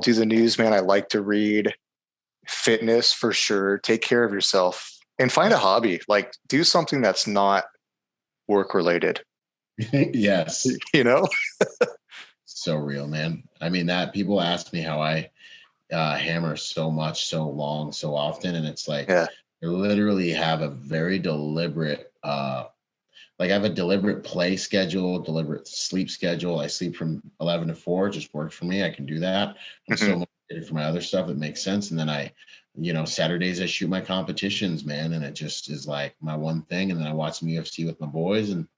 C: do the news, man. I like to read. Fitness for sure. Take care of yourself and find a hobby. Like, do something that's not work related.
B: Yes. So real, man. I mean, that people ask me how I hammer so much, so long, so often. And it's like, I literally have a very deliberate
A: like I have a deliberate play schedule, deliberate sleep schedule. I sleep from 11 to 4, it just works for me. I can do that. I'm so motivated for my other stuff. It makes sense. And then Saturdays I shoot my competitions, man. And it just is like my one thing. And then I watch some UFC with my boys, and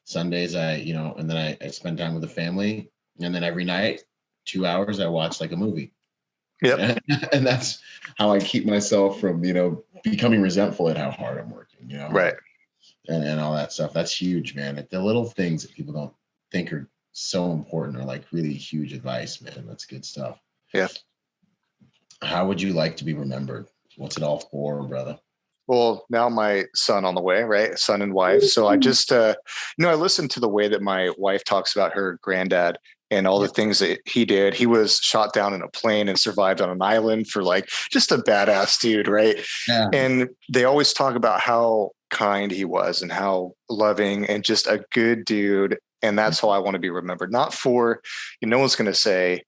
A: Sundays and then I spend time with the family. And then every night, 2 hours, I watch like a movie.
C: Yep.
A: And that's how I keep myself from, becoming resentful at how hard I'm working,
C: Right.
A: And all that stuff. That's huge, man. The little things that people don't think are so important are like really huge advice, man. That's good stuff.
C: Yeah.
A: How would you like to be remembered? What's it all for, brother?
C: Well, now my son on the way, right? Son and wife. So I just, I listened to the way that my wife talks about her granddad and all the things that he did. He was shot down in a plane and survived on an island for like just a badass dude, right? Yeah. And they always talk about how kind he was and how loving and just a good dude. And that's how I want to be remembered. Not for, no one's going to say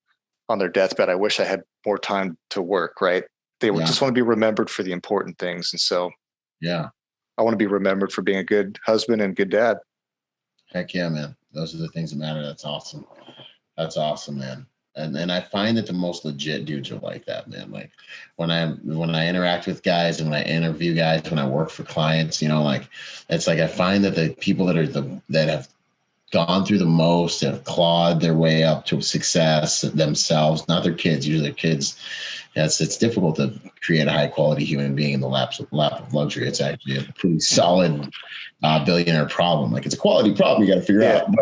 C: on their deathbed, I wish I had more time to work, right? They would just want to be remembered for the important things. And so, I want to be remembered for being a good husband and good dad.
A: Heck yeah, man. Those are the things that matter. That's awesome. That's awesome, man. And I find that the most legit dudes are like that, man. Like when I interact with guys and when I interview guys, when I work for clients, it's like I find that the people that have gone through the most, have clawed their way up to success themselves, not their kids. Usually their kids, it's difficult to create a high quality human being in the lap of luxury. It's actually a pretty solid billionaire problem. Like it's a quality problem you got to figure out.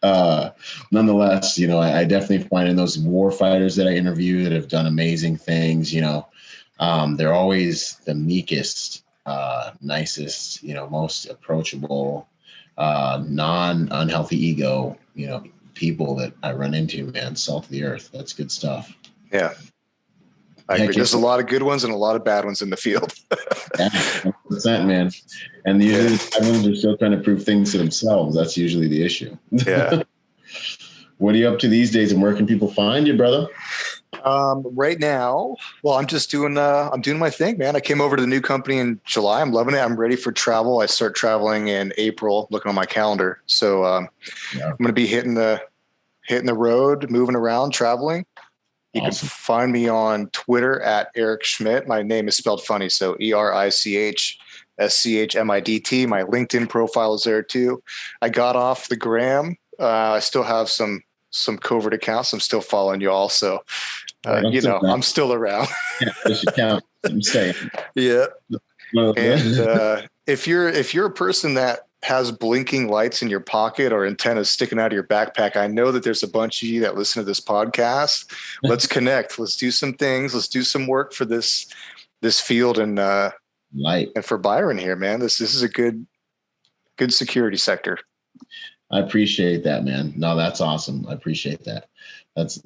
A: But nonetheless, I definitely find in those war fighters that I interview that have done amazing things, they're always the meekest, nicest, most approachable, non-unhealthy ego, people that I run into, man. Salt of the earth. That's good stuff.
C: Yeah. I agree. There's a lot of good ones and a lot of bad ones in the field.
A: 100%, man. And usually the bad ones are still trying to prove things to themselves. That's usually the issue.
C: Yeah.
A: What are you up to these days and where can people find you, brother?
C: Right now, well, I'm just doing my thing, man. I came over to the new company in July. I'm loving it. I'm ready for travel. I start traveling in April, looking on my calendar. So I'm going to be hitting the road, moving around, traveling. You can find me on Twitter at Erich Schmidt. My name is spelled funny, so ERICHSCHMIDT. My LinkedIn profile is there too. I got off the gram. I still have some covert accounts. I'm still following you all, so I'm still around.
A: This account, I'm saying.
C: Yeah. And if you're a person that has blinking lights in your pocket or antennas sticking out of your backpack, I know that there's a bunch of you that listen to this podcast. Let's connect. Let's do some things. Let's do some work for this field and
A: light. And
C: for Byron here, man. This is a good security sector.
A: I appreciate that, man. No, that's awesome. I appreciate that. It's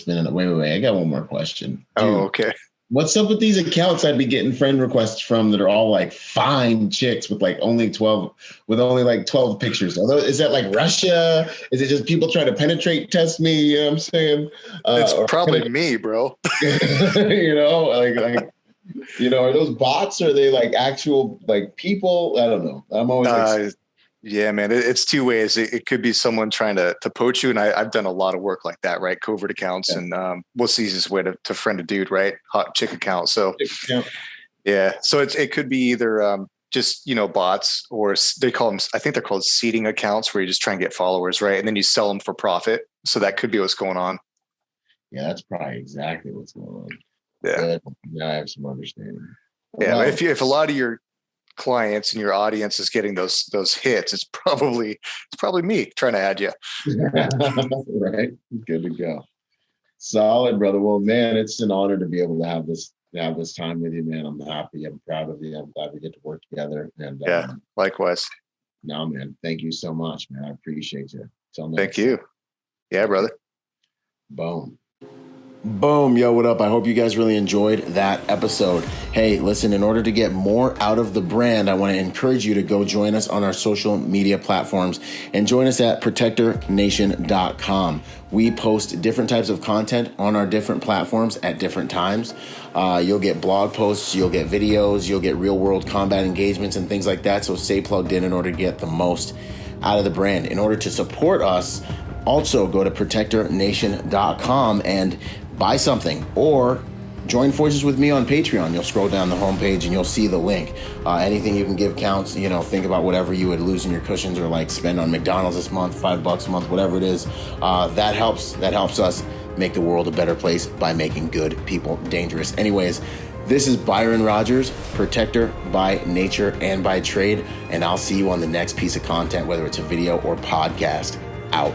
A: been wait. I got one more question. Dude,
C: okay.
A: What's up with these accounts I'd be getting friend requests from that are all like fine chicks with like only 12 pictures? Although, is that like Russia? Is it just people trying to penetrate test me? You know what I'm saying?
C: It's probably me, bro.
A: Are those bots? Or are they like actual like people? I don't know. I'm always
C: yeah, man, it's two ways. It could be someone trying to poach you. And I've done a lot of work like that, right? Covert accounts. Yeah. And what's the easiest way to friend a dude, right? Hot chick account. So yeah. So it could be either just, bots, or they call them, I think they're called seeding accounts, where you just try and get followers, right? And then you sell them for profit. So that could be what's going on.
A: Yeah, that's probably exactly what's going on.
C: Yeah.
A: Now I have some understanding.
C: Yeah. Wow. If a lot of your clients and your audience is getting those hits, it's probably me trying to add you.
A: Right. Good to go. Solid, brother. Well, man, it's an honor to be able to have this time with you, man. I'm happy. I'm proud of you. I'm glad we get to work together. And
C: likewise.
A: No, man. Thank you so much, man. I appreciate you.
C: Thank you. Yeah, brother.
A: Boom. Yo, what up? I hope you guys really enjoyed that episode. Hey, listen, in order to get more out of the brand, I want to encourage you to go join us on our social media platforms and join us at protectornation.com. We post different types of content on our different platforms at different times. You'll get blog posts, you'll get videos, you'll get real world combat engagements and things like that. So stay plugged in order to get the most out of the brand. In order to support us, also go to protectornation.com and buy something, or join forces with me on Patreon. You'll scroll down the homepage and you'll see the link. Anything you can give counts. Think about whatever you would lose in your cushions or like spend on McDonald's this month, $5 a month, whatever it is. That helps us make the world a better place by making good people dangerous. Anyways, this is Byron Rodgers, protector by nature and by trade, and I'll see you on the next piece of content, whether it's a video or podcast. Out.